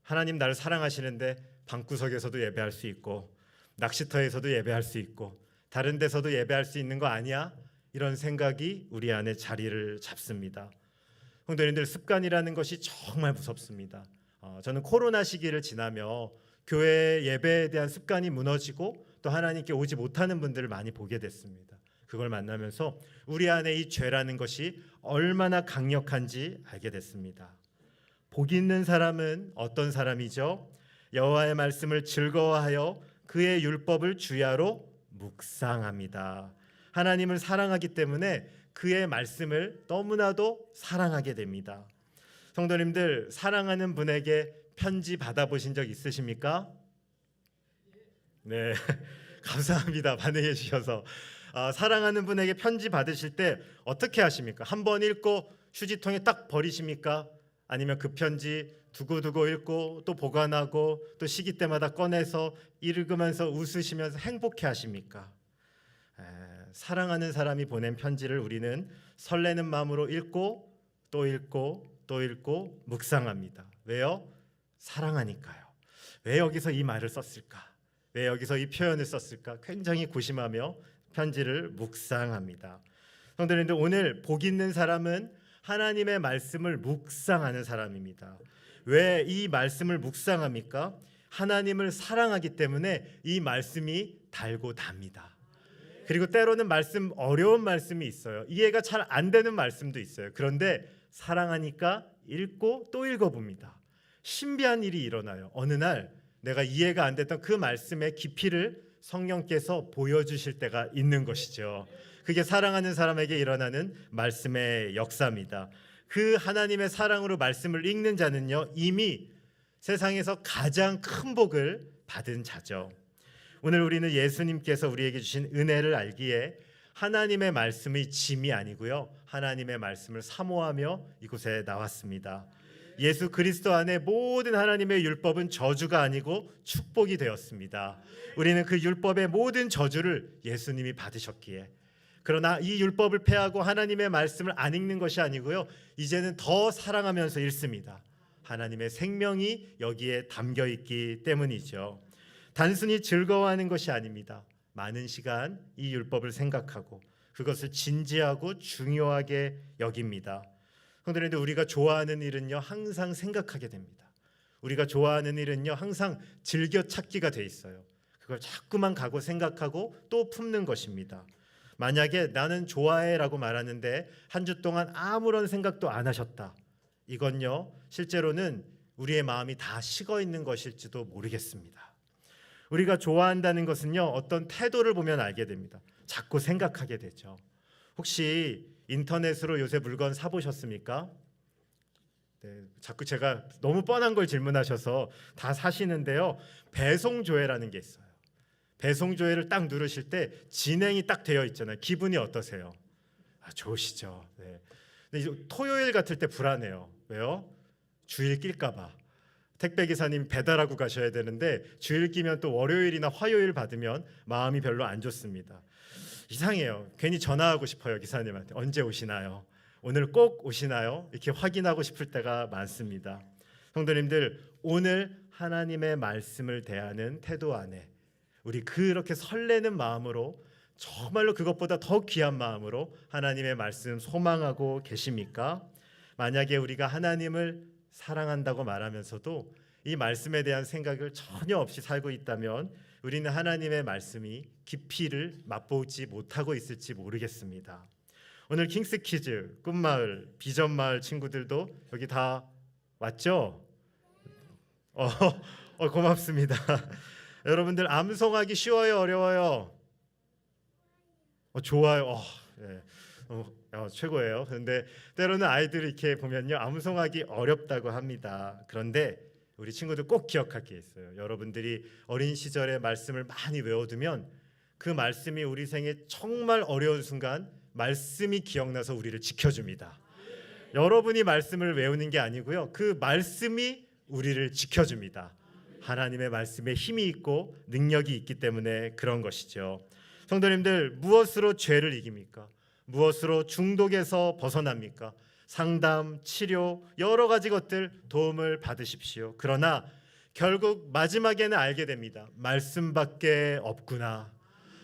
하나님 나를 사랑하시는데 방구석에서도 예배할 수 있고, 낚시터에서도 예배할 수 있고, 다른 데서도 예배할 수 있는 거 아니야? 이런 생각이 우리 안에 자리를 잡습니다. 성도님들, 습관이라는 것이 정말 무섭습니다. 저는 코로나 시기를 지나며 교회 예배에 대한 습관이 무너지고 또 하나님께 오지 못하는 분들을 많이 보게 됐습니다. 그걸 만나면서 우리 안에 이 죄라는 것이 얼마나 강력한지 알게 됐습니다. 복 있는 사람은 어떤 사람이죠? 여호와의 말씀을 즐거워하여 그의 율법을 주야로 묵상합니다. 하나님을 사랑하기 때문에 그의 말씀을 너무나도 사랑하게 됩니다. 성도님들, 사랑하는 분에게 편지 받아보신 적 있으십니까? 네, 감사합니다. 반응해 주셔서. 사랑하는 분에게 편지 받으실 때 어떻게 하십니까? 한번 읽고 휴지통에 딱 버리십니까? 아니면 그 편지 두고두고 읽고 또 보관하고 또 시기 때마다 꺼내서 읽으면서 웃으시면서 행복해 하십니까? 사랑하는 사람이 보낸 편지를 우리는 설레는 마음으로 읽고 또 읽고 또 읽고 묵상합니다. 왜요? 사랑하니까요. 왜 여기서 이 말을 썼을까? 왜 여기서 이 표현을 썼을까? 굉장히 고심하며 편지를 묵상합니다. 성도님들, 오늘 복 있는 사람은 하나님의 말씀을 묵상하는 사람입니다. 왜 이 말씀을 묵상합니까? 하나님을 사랑하기 때문에 이 말씀이 달고 답니다. 그리고 때로는 어려운 말씀이 있어요. 이해가 잘 안 되는 말씀도 있어요. 그런데 사랑하니까 읽고 또 읽어봅니다. 신비한 일이 일어나요. 어느 날 내가 이해가 안 됐던 그 말씀의 깊이를 성령께서 보여주실 때가 있는 것이죠. 그게 사랑하는 사람에게 일어나는 말씀의 역사입니다. 그 하나님의 사랑으로 말씀을 읽는 자는요, 이미 세상에서 가장 큰 복을 받은 자죠. 오늘 우리는 예수님께서 우리에게 주신 은혜를 알기에 하나님의 말씀의 짐이 아니고요, 하나님의 말씀을 사모하며 이곳에 나왔습니다. 예수 그리스도 안에 모든 하나님의 율법은 저주가 아니고 축복이 되었습니다. 우리는 그 율법의 모든 저주를 예수님이 받으셨기에, 그러나 이 율법을 폐하고 하나님의 말씀을 안 읽는 것이 아니고요, 이제는 더 사랑하면서 읽습니다. 하나님의 생명이 여기에 담겨 있기 때문이죠. 단순히 즐거워하는 것이 아닙니다. 많은 시간 이 율법을 생각하고 그것을 진지하고 중요하게 여깁니다. 그런데 우리가 좋아하는 일은요, 항상 생각하게 됩니다. 우리가 좋아하는 일은요, 항상 즐겨 찾기가 돼 있어요. 그걸 자꾸만 가고 생각하고 또 품는 것입니다. 만약에 나는 좋아해라고 말하는데 한 주 동안 아무런 생각도 안 하셨다, 이건요, 실제로는 우리의 마음이 다 식어 있는 것일지도 모르겠습니다. 우리가 좋아한다는 것은요, 어떤 태도를 보면 알게 됩니다. 자꾸 생각하게 되죠. 혹시 인터넷으로 요새 물건 사보셨습니까? 네, 자꾸 제가 너무 뻔한 걸 질문하셔서 다 사시는데요, 배송 조회라는 게 있어요. 배송 조회를 딱 누르실 때 진행이 딱 되어 있잖아요. 기분이 어떠세요? 좋으시죠. 네. 근데 이제 토요일 같을 때 불안해요. 왜요? 주일 낄까 봐. 택배 기사님 배달하고 가셔야 되는데 주일 끼면 또 월요일이나 화요일 받으면 마음이 별로 안 좋습니다. 이상해요. 괜히 전화하고 싶어요, 기사님한테. 언제 오시나요? 오늘 꼭 오시나요? 이렇게 확인하고 싶을 때가 많습니다. 성도님들, 오늘 하나님의 말씀을 대하는 태도 안에 우리 그렇게 설레는 마음으로, 정말로 그것보다 더 귀한 마음으로 하나님의 말씀 소망하고 계십니까? 만약에 우리가 하나님을 사랑한다고 말하면서도 이 말씀에 대한 생각을 전혀 없이 살고 있다면 우리는 하나님의 말씀이 깊이를 맛보지 못하고 있을지 모르겠습니다. 오늘 킹스키즈, 꿈마을, 비전마을 친구들도 여기 다 왔죠? 고맙습니다. 여러분들 암송하기 쉬워요, 어려워요? 좋아요. 네. 최고예요. 그런데 때로는 아이들이 이렇게 보면요, 암송하기 어렵다고 합니다. 그런데 우리 친구들 꼭 기억할 게 있어요. 여러분들이 어린 시절에 말씀을 많이 외워두면 그 말씀이 우리 생에 정말 어려운 순간 말씀이 기억나서 우리를 지켜줍니다. 여러분이 말씀을 외우는 게 아니고요, 그 말씀이 우리를 지켜줍니다. 하나님의 말씀에 힘이 있고 능력이 있기 때문에 그런 것이죠. 성도님들, 무엇으로 죄를 이깁니까? 무엇으로 중독에서 벗어납니까? 상담, 치료, 여러 가지 것들 도움을 받으십시오. 그러나 결국 마지막에는 알게 됩니다. 말씀밖에 없구나.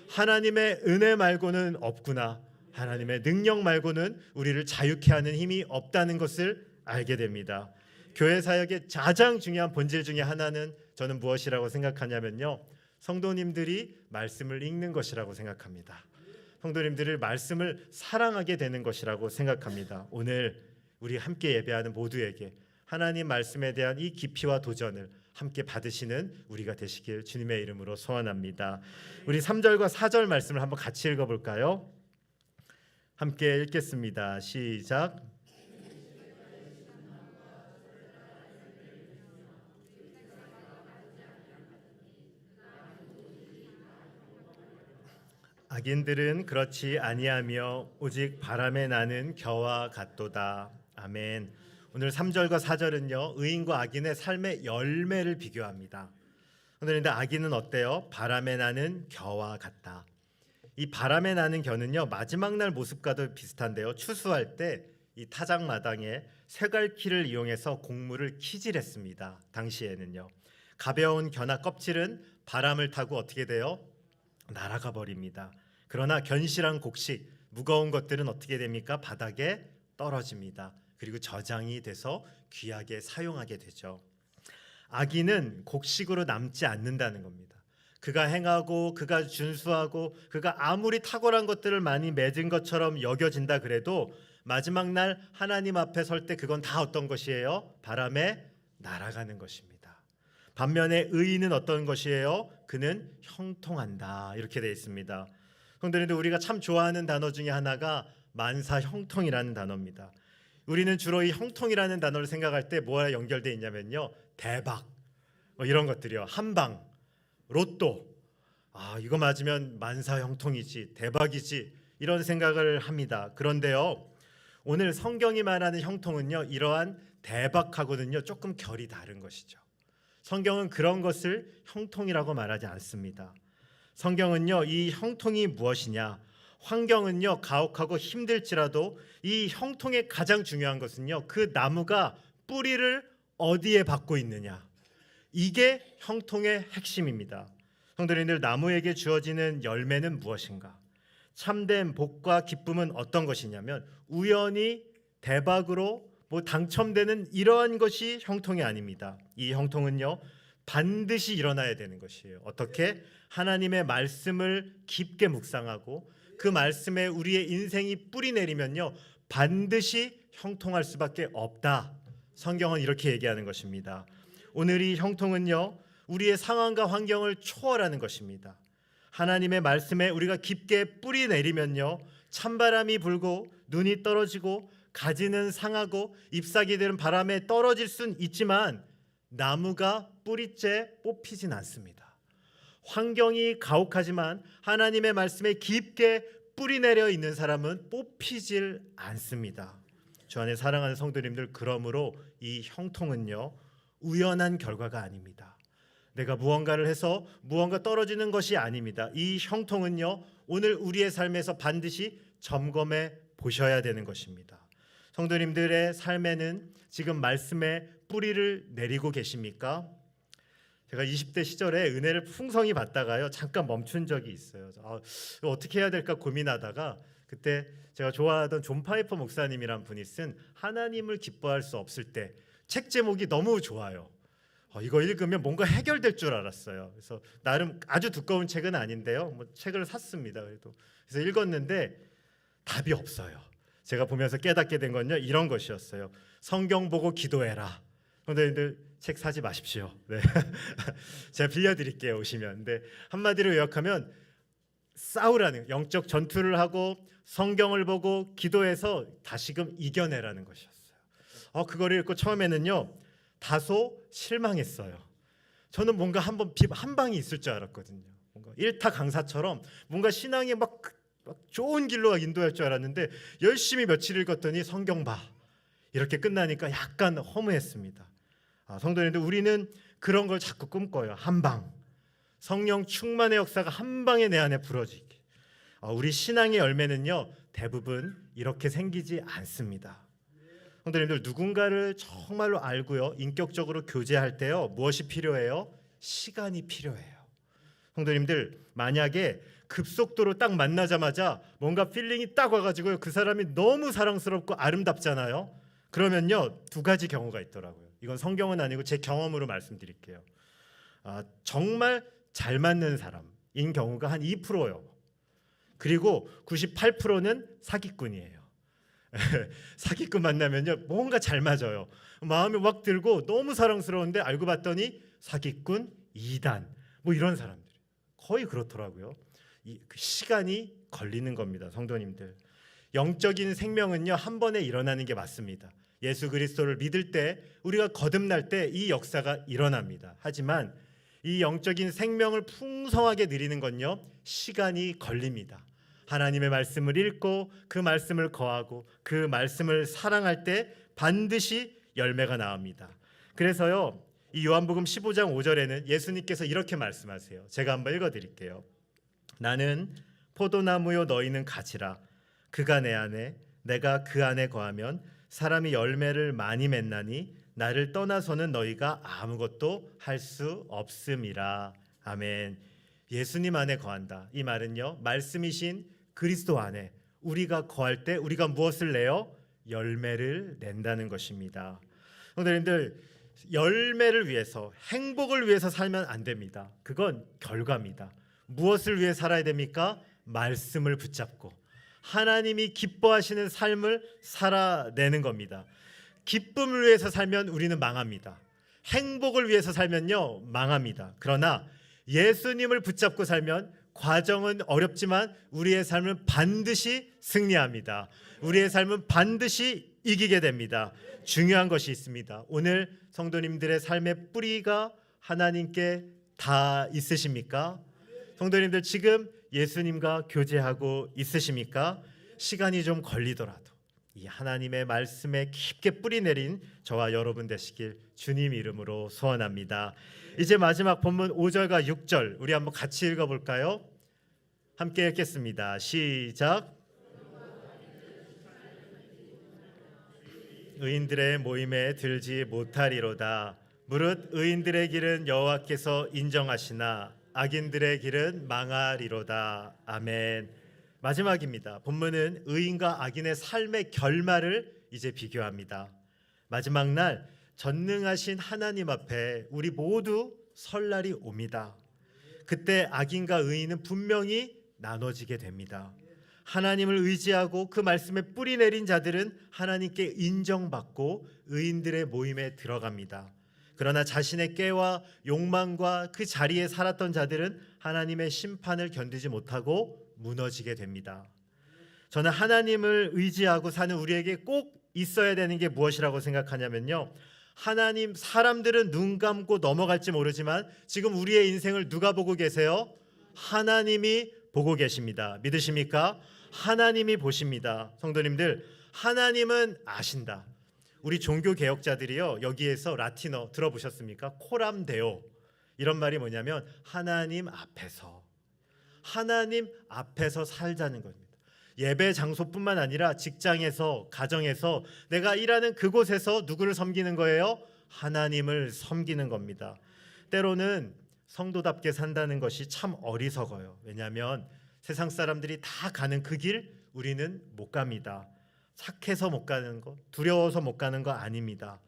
하나님의 은혜 말고는 없구나. 하나님의 능력 말고는 우리를 자유케 하는 힘이 없다는 것을 알게 됩니다. 교회 사역의 가장 중요한 본질 중에 하나는 저는 무엇이라고 생각하냐면요, 성도님들이 말씀을 읽는 것이라고 생각합니다. 성도님들을 말씀을 사랑하게 되는 것이라고 생각합니다. 오늘 우리 함께 예배하는 모두에게 하나님 말씀에 대한 이 깊이와 도전을 함께 받으시는 우리가 되시길 주님의 이름으로 소원합니다. 우리 3절과 4절 말씀을 한번 같이 읽어볼까요? 함께 읽겠습니다. 시작. 악인들은 그렇지 아니하며 오직 바람에 나는 겨와 같도다. 아멘. 오늘 3절과 4절은요, 의인과 악인의 삶의 열매를 비교합니다. 그런데 악인은 어때요? 바람에 나는 겨와 같다. 이 바람에 나는 겨는요, 마지막 날 모습과도 비슷한데요, 추수할 때 이 타작마당에 쇠갈퀴를 이용해서 곡물을 키질했습니다. 당시에는요, 가벼운 겨나 껍질은 바람을 타고 어떻게 돼요? 날아가 버립니다. 그러나 견실한 곡식, 무거운 것들은 어떻게 됩니까? 바닥에 떨어집니다. 그리고 저장이 돼서 귀하게 사용하게 되죠. 악인은 곡식으로 남지 않는다는 겁니다. 그가 행하고 그가 준수하고 그가 아무리 탁월한 것들을 많이 맺은 것처럼 여겨진다 그래도 마지막 날 하나님 앞에 설 때 그건 다 어떤 것이에요? 바람에 날아가는 것입니다. 반면에 의인은 어떤 것이에요? 그는 형통한다. 이렇게 되어 있습니다. 성도님들, 우리가 참 좋아하는 단어 중에 하나가 만사 형통이라는 단어입니다. 우리는 주로 이 형통이라는 단어를 생각할 때 뭐와 연결되어 있냐면요, 대박, 이런 것들이요. 한방, 로또, 이거 맞으면 만사 형통이지, 대박이지, 이런 생각을 합니다. 그런데요, 오늘 성경이 말하는 형통은요, 이러한 대박하고는요 조금 결이 다른 것이죠. 성경은 그런 것을 형통이라고 말하지 않습니다. 성경은요, 이 형통이 무엇이냐, 환경은요 가혹하고 힘들지라도 이 형통의 가장 중요한 것은요, 그 나무가 뿌리를 어디에 받고 있느냐, 이게 형통의 핵심입니다. 성도님들, 나무에게 주어지는 열매는 무엇인가? 참된 복과 기쁨은 어떤 것이냐면 우연히 대박으로 당첨되는 이러한 것이 형통이 아닙니다. 이 형통은요 반드시 일어나야 되는 것이에요. 어떻게? 하나님의 말씀을 깊게 묵상하고 그 말씀에 우리의 인생이 뿌리 내리면요 반드시 형통할 수밖에 없다. 성경은 이렇게 얘기하는 것입니다. 오늘 이 형통은요 우리의 상황과 환경을 초월하는 것입니다. 하나님의 말씀에 우리가 깊게 뿌리 내리면요 찬바람이 불고 눈이 떨어지고 가지는 상하고 잎사귀들은 바람에 떨어질 순 있지만 나무가 뿌리째 뽑히진 않습니다. 환경이 가혹하지만 하나님의 말씀에 깊게 뿌리 내려 있는 사람은 뽑히질 않습니다. 주 안에 사랑하는 성도님들, 그러므로 이 형통은요 우연한 결과가 아닙니다. 내가 무언가를 해서 무언가 떨어지는 것이 아닙니다. 이 형통은요 오늘 우리의 삶에서 반드시 점검해 보셔야 되는 것입니다. 성도님들의 삶에는 지금 말씀에 뿌리를 내리고 계십니까? 제가 20대 시절에 은혜를 풍성히 받다가요 잠깐 멈춘 적이 있어요. 어떻게 해야 될까 고민하다가 그때 제가 좋아하던 존 파이퍼 목사님이란 분이 쓴 하나님을 기뻐할 수 없을 때 책 제목이 너무 좋아요. 이거 읽으면 뭔가 해결될 줄 알았어요. 그래서 나름 아주 두꺼운 책은 아닌데요, 책을 샀습니다. 그래서 읽었는데 답이 없어요. 제가 보면서 깨닫게 된 건요 이런 것이었어요. 성경 보고 기도해라. 여러분들 책 사지 마십시오. 네. 제가 빌려드릴게요 오시면. 근데 한마디로 요약하면 싸우라는, 영적 전투를 하고 성경을 보고 기도해서 다시금 이겨내라는 것이었어요. 그거를 읽고 처음에는요 다소 실망했어요. 저는 뭔가 한 방이 있을 줄 알았거든요. 뭔가 일타 강사처럼 뭔가 신앙에 막 좋은 길로 인도할 줄 알았는데 열심히 며칠 읽었더니 성경 봐 이렇게 끝나니까 약간 허무했습니다. 성도님들, 우리는 그런 걸 자꾸 꿈꿔요. 한방, 성령 충만의 역사가 한 방에 내 안에 불어지게. 우리 신앙의 열매는요 대부분 이렇게 생기지 않습니다. 성도님들, 누군가를 정말로 알고요 인격적으로 교제할 때요 무엇이 필요해요? 시간이 필요해요. 성도님들, 만약에 급속도로 딱 만나자마자 뭔가 필링이 딱 와가지고요 그 사람이 너무 사랑스럽고 아름답잖아요. 그러면요 두 가지 경우가 있더라고요. 이건 성경은 아니고 제 경험으로 말씀드릴게요. 정말 잘 맞는 사람인 경우가 한 2%요. 그리고 98%는 사기꾼이에요. 사기꾼 만나면요 뭔가 잘 맞아요. 마음이 확 들고 너무 사랑스러운데 알고 봤더니 사기꾼, 이단, 이런 사람들이 거의 그렇더라고요. 그 시간이 걸리는 겁니다. 성도님들, 영적인 생명은요 한 번에 일어나는 게 맞습니다. 예수 그리스도를 믿을 때, 우리가 거듭날 때 이 역사가 일어납니다. 하지만 이 영적인 생명을 풍성하게 누리는 건요 시간이 걸립니다. 하나님의 말씀을 읽고 그 말씀을 거하고 그 말씀을 사랑할 때 반드시 열매가 나옵니다. 그래서요 이 요한복음 15장 5절에는 예수님께서 이렇게 말씀하세요. 제가 한번 읽어드릴게요. 나는 포도나무요 너희는 가지라. 그가 내 안에 내가 그 안에 거하면 사람이 열매를 많이 맺나니 나를 떠나서는 너희가 아무것도 할 수 없음이라. 아멘. 예수님 안에 거한다. 이 말은요 말씀이신 그리스도 안에 우리가 거할 때 우리가 무엇을 내요? 열매를 낸다는 것입니다. 여러분들, 열매를 위해서, 행복을 위해서 살면 안 됩니다. 그건 결과입니다. 무엇을 위해 살아야 됩니까? 말씀을 붙잡고 하나님이 기뻐하시는 삶을 살아내는 겁니다. 기쁨을 위해서 살면 우리는 망합니다. 행복을 위해서 살면요 망합니다. 그러나 예수님을 붙잡고 살면 과정은 어렵지만 우리의 삶은 반드시 승리합니다. 우리의 삶은 반드시 이기게 됩니다. 중요한 것이 있습니다. 오늘 성도님들의 삶의 뿌리가 하나님께 다 있으십니까? 성도님들 지금 예수님과 교제하고 있으십니까? 시간이 좀 걸리더라도 이 하나님의 말씀에 깊게 뿌리 내린 저와 여러분 되시길 주님 이름으로 소원합니다. 이제 마지막 본문 5절과 6절 우리 한번 같이 읽어볼까요? 함께 읽겠습니다. 시작. 의인들의 모임에 들지 못하리로다. 무릇 의인들의 길은 여호와께서 인정하시나 악인들의 길은 망하리로다. 아멘. 마지막입니다. 본문은 의인과 악인의 삶의 결말을 이제 비교합니다. 마지막 날 전능하신 하나님 앞에 우리 모두 설 날이 옵니다. 그때 악인과 의인은 분명히 나눠지게 됩니다. 하나님을 의지하고 그 말씀에 뿌리 내린 자들은 하나님께 인정받고 의인들의 모임에 들어갑니다. 그러나 자신의 깨와 욕망과 그 자리에 살았던 자들은 하나님의 심판을 견디지 못하고 무너지게 됩니다. 저는 하나님을 의지하고 사는 우리에게 꼭 있어야 되는 게 무엇이라고 생각하냐면요, 하나님, 사람들은 눈 감고 넘어갈지 모르지만 지금 우리의 인생을 누가 보고 계세요? 하나님이 보고 계십니다. 믿으십니까? 하나님이 보십니다. 성도님들, 하나님은 아신다. 우리 종교 개혁자들이요, 여기에서 라틴어 들어보셨습니까? 코람 데오, 이런 말이 뭐냐면 하나님 앞에서 살자는 겁니다. 예배 장소뿐만 아니라 직장에서, 가정에서, 내가 일하는 그곳에서 누구를 섬기는 거예요? 하나님을 섬기는 겁니다. 때로는 성도답게 산다는 것이 참 어리석어요. 왜냐하면 세상 사람들이 다 가는 그 길 우리는 못 갑니다. 착해서 못 가는 거, 두려워서 못 가는 거 아닙니다.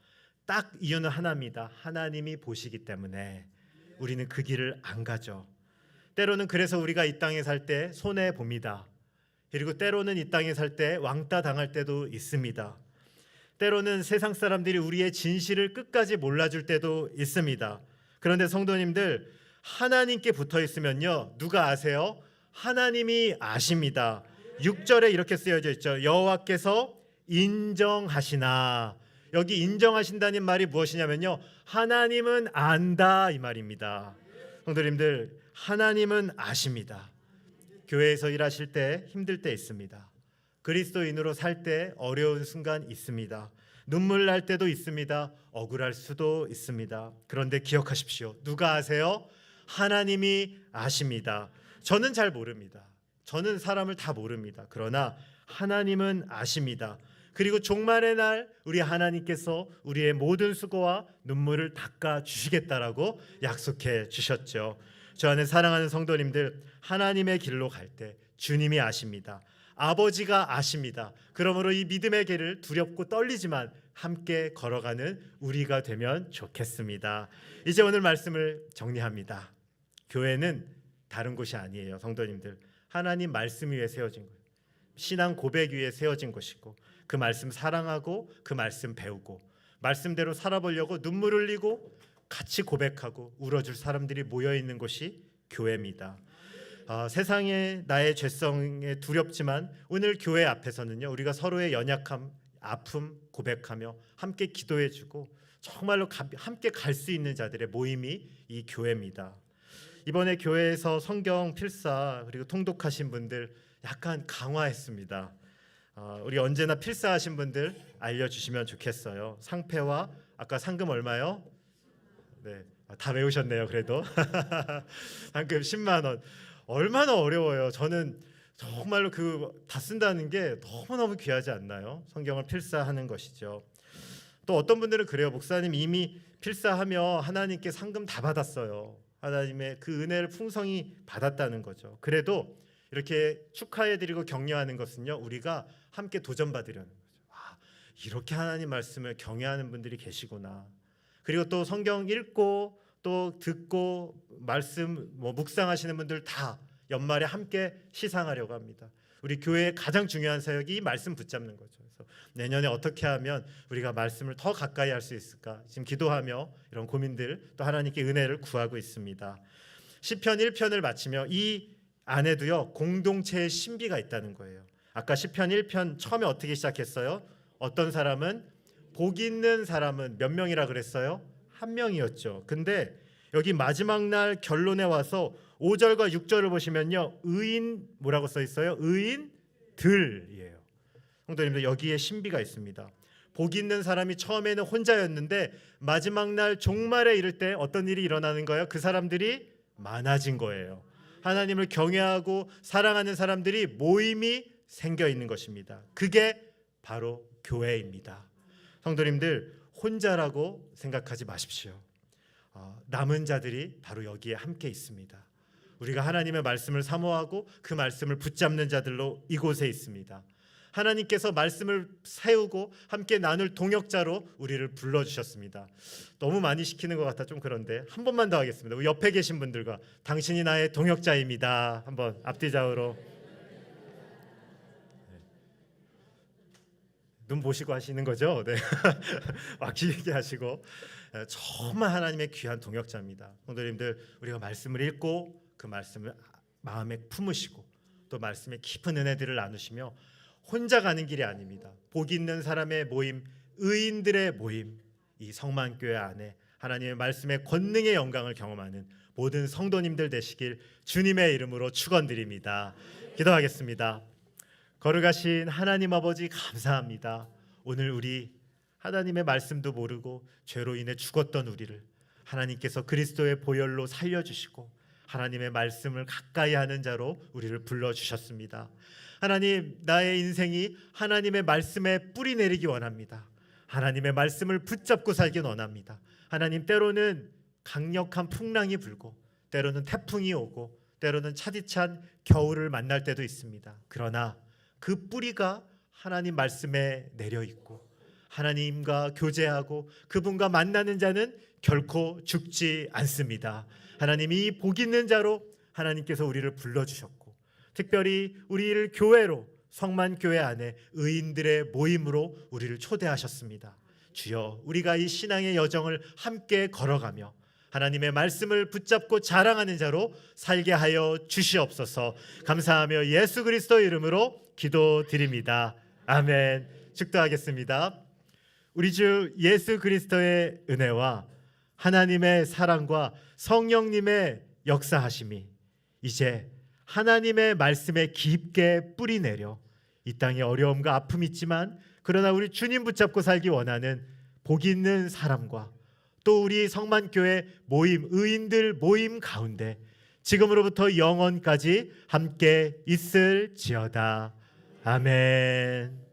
딱 이유는 하나입니다. 하나님이 보시기 때문에 우리는 그 길을 안 가죠. 때로는 그래서 우리가 이 땅에 살 때 손해 봅니다. 그리고 때로는 이 땅에 살 때 왕따 당할 때도 있습니다. 때로는 세상 사람들이 우리의 진실을 끝까지 몰라줄 때도 있습니다. 그런데 성도님들, 하나님께 붙어 있으면요, 누가 아세요? 하나님이 아십니다. 6절에 이렇게 쓰여져 있죠. 여호와께서 인정하시나. 여기 인정하신다는 말이 무엇이냐면요, 하나님은 안다 이 말입니다. 성도님들, 하나님은 아십니다. 교회에서 일하실 때 힘들 때 있습니다. 그리스도인으로 살 때 어려운 순간 있습니다. 눈물 날 때도 있습니다. 억울할 수도 있습니다. 그런데 기억하십시오. 누가 아세요? 하나님이 아십니다. 저는 잘 모릅니다. 저는 사람을 다 모릅니다. 그러나 하나님은 아십니다. 그리고 종말의 날 우리 하나님께서 우리의 모든 수고와 눈물을 닦아 주시겠다라고 약속해 주셨죠. 저 안에 사랑하는 성도님들, 하나님의 길로 갈 때 주님이 아십니다. 아버지가 아십니다. 그러므로 이 믿음의 길을 두렵고 떨리지만 함께 걸어가는 우리가 되면 좋겠습니다. 이제 오늘 말씀을 정리합니다. 교회는 다른 곳이 아니에요. 성도님들, 하나님 말씀 위에 세워진 거예요. 신앙 고백 위에 세워진 것이고, 그 말씀 사랑하고 그 말씀 배우고 말씀대로 살아보려고 눈물 흘리고 같이 고백하고 울어줄 사람들이 모여있는 곳이 교회입니다. 세상에 나의 죄성에 두렵지만 오늘 교회 앞에서는요, 우리가 서로의 연약함, 아픔 고백하며 함께 기도해주고 정말로 함께 갈 수 있는 자들의 모임이 이 교회입니다. 이번에 교회에서 성경 필사 그리고 통독하신 분들 약간 강화했습니다. 우리 언제나 필사하신 분들 알려주시면 좋겠어요. 상패와 아까 상금 얼마요? 네, 다 외우셨네요. 그래도 상금 10만 원. 얼마나 어려워요. 저는 정말로 다 쓴다는 게 너무너무 귀하지 않나요? 성경을 필사하는 것이죠. 또 어떤 분들은 그래요. 목사님 이미 필사하며 하나님께 상금 다 받았어요. 하나님의 그 은혜를 풍성히 받았다는 거죠. 그래도 이렇게 축하해드리고 격려하는 것은요, 우리가 함께 도전받으려는 거죠. 이렇게 하나님 말씀을 경외하는 분들이 계시구나. 그리고 또 성경 읽고 또 듣고 말씀 묵상하시는 분들 다 연말에 함께 시상하려고 합니다. 우리 교회의 가장 중요한 사역이 이 말씀 붙잡는 거죠. 그래서 내년에 어떻게 하면 우리가 말씀을 더 가까이 할 수 있을까? 지금 기도하며 이런 고민들 또 하나님께 은혜를 구하고 있습니다. 시편 1편을 마치며 이 안에도요 공동체의 신비가 있다는 거예요. 아까 시편 1편 처음에 어떻게 시작했어요? 어떤 사람은 복 있는 사람은 몇 명이라 그랬어요? 한 명이었죠. 근데 여기 마지막 날 결론에 와서 5절과 6절을 보시면요 의인 뭐라고 써 있어요? 의인들이에요. 성도님들 여기에 신비가 있습니다. 복 있는 사람이 처음에는 혼자였는데 마지막 날 종말에 이를 때 어떤 일이 일어나는 거예요? 그 사람들이 많아진 거예요. 하나님을 경외하고 사랑하는 사람들이 모임이 생겨 있는 것입니다. 그게 바로 교회입니다. 성도님들 혼자라고 생각하지 마십시오. 남은 자들이 바로 여기에 함께 있습니다. 우리가 하나님의 말씀을 사모하고 그 말씀을 붙잡는 자들로 이곳에 있습니다. 하나님께서 말씀을 세우고 함께 나눌 동역자로 우리를 불러주셨습니다. 너무 많이 시키는 것 같아 좀 그런데 한 번만 더 하겠습니다. 우리 옆에 계신 분들과 당신이 나의 동역자입니다. 한번 앞뒤 좌우로 눈 보시고 하시는 거죠? 네. 막 길게 하시고 정말 하나님의 귀한 동역자입니다. 성도님들 우리가 말씀을 읽고 그 말씀을 마음에 품으시고 또 말씀의 깊은 은혜들을 나누시며 혼자 가는 길이 아닙니다. 복 있는 사람의 모임, 의인들의 모임, 이 성만교회 안에 하나님의 말씀의 권능의 영광을 경험하는 모든 성도님들 되시길 주님의 이름으로 축원드립니다. 기도하겠습니다. 거룩하신 하나님 아버지 감사합니다. 오늘 우리 하나님의 말씀도 모르고 죄로 인해 죽었던 우리를 하나님께서 그리스도의 보혈로 살려주시고 하나님의 말씀을 가까이 하는 자로 우리를 불러주셨습니다. 하나님, 나의 인생이 하나님의 말씀에 뿌리 내리기 원합니다. 하나님의 말씀을 붙잡고 살기 원합니다. 하나님, 때로는 강력한 풍랑이 불고 때로는 태풍이 오고 때로는 차디찬 겨울을 만날 때도 있습니다. 그러나 그 뿌리가 하나님 말씀에 내려 있고 하나님과 교제하고 그분과 만나는 자는 결코 죽지 않습니다. 하나님이 복 있는 자로 하나님께서 우리를 불러주셨고 특별히 우리를 교회로 성만교회 안에 의인들의 모임으로 우리를 초대하셨습니다. 주여, 우리가 이 신앙의 여정을 함께 걸어가며 하나님의 말씀을 붙잡고 자랑하는 자로 살게 하여 주시옵소서. 감사하며 예수 그리스도 이름으로 기도드립니다. 아멘. 축도하겠습니다. 우리 주 예수 그리스도의 은혜와 하나님의 사랑과 성령님의 역사하심이 이제 하나님의 말씀에 깊게 뿌리 내려 이 땅에 어려움과 아픔이 있지만 그러나 우리 주님 붙잡고 살기 원하는 복 있는 사람과 또 우리 성만교회 모임, 의인들 모임 가운데 지금으로부터 영원까지 함께 있을지어다. 아멘.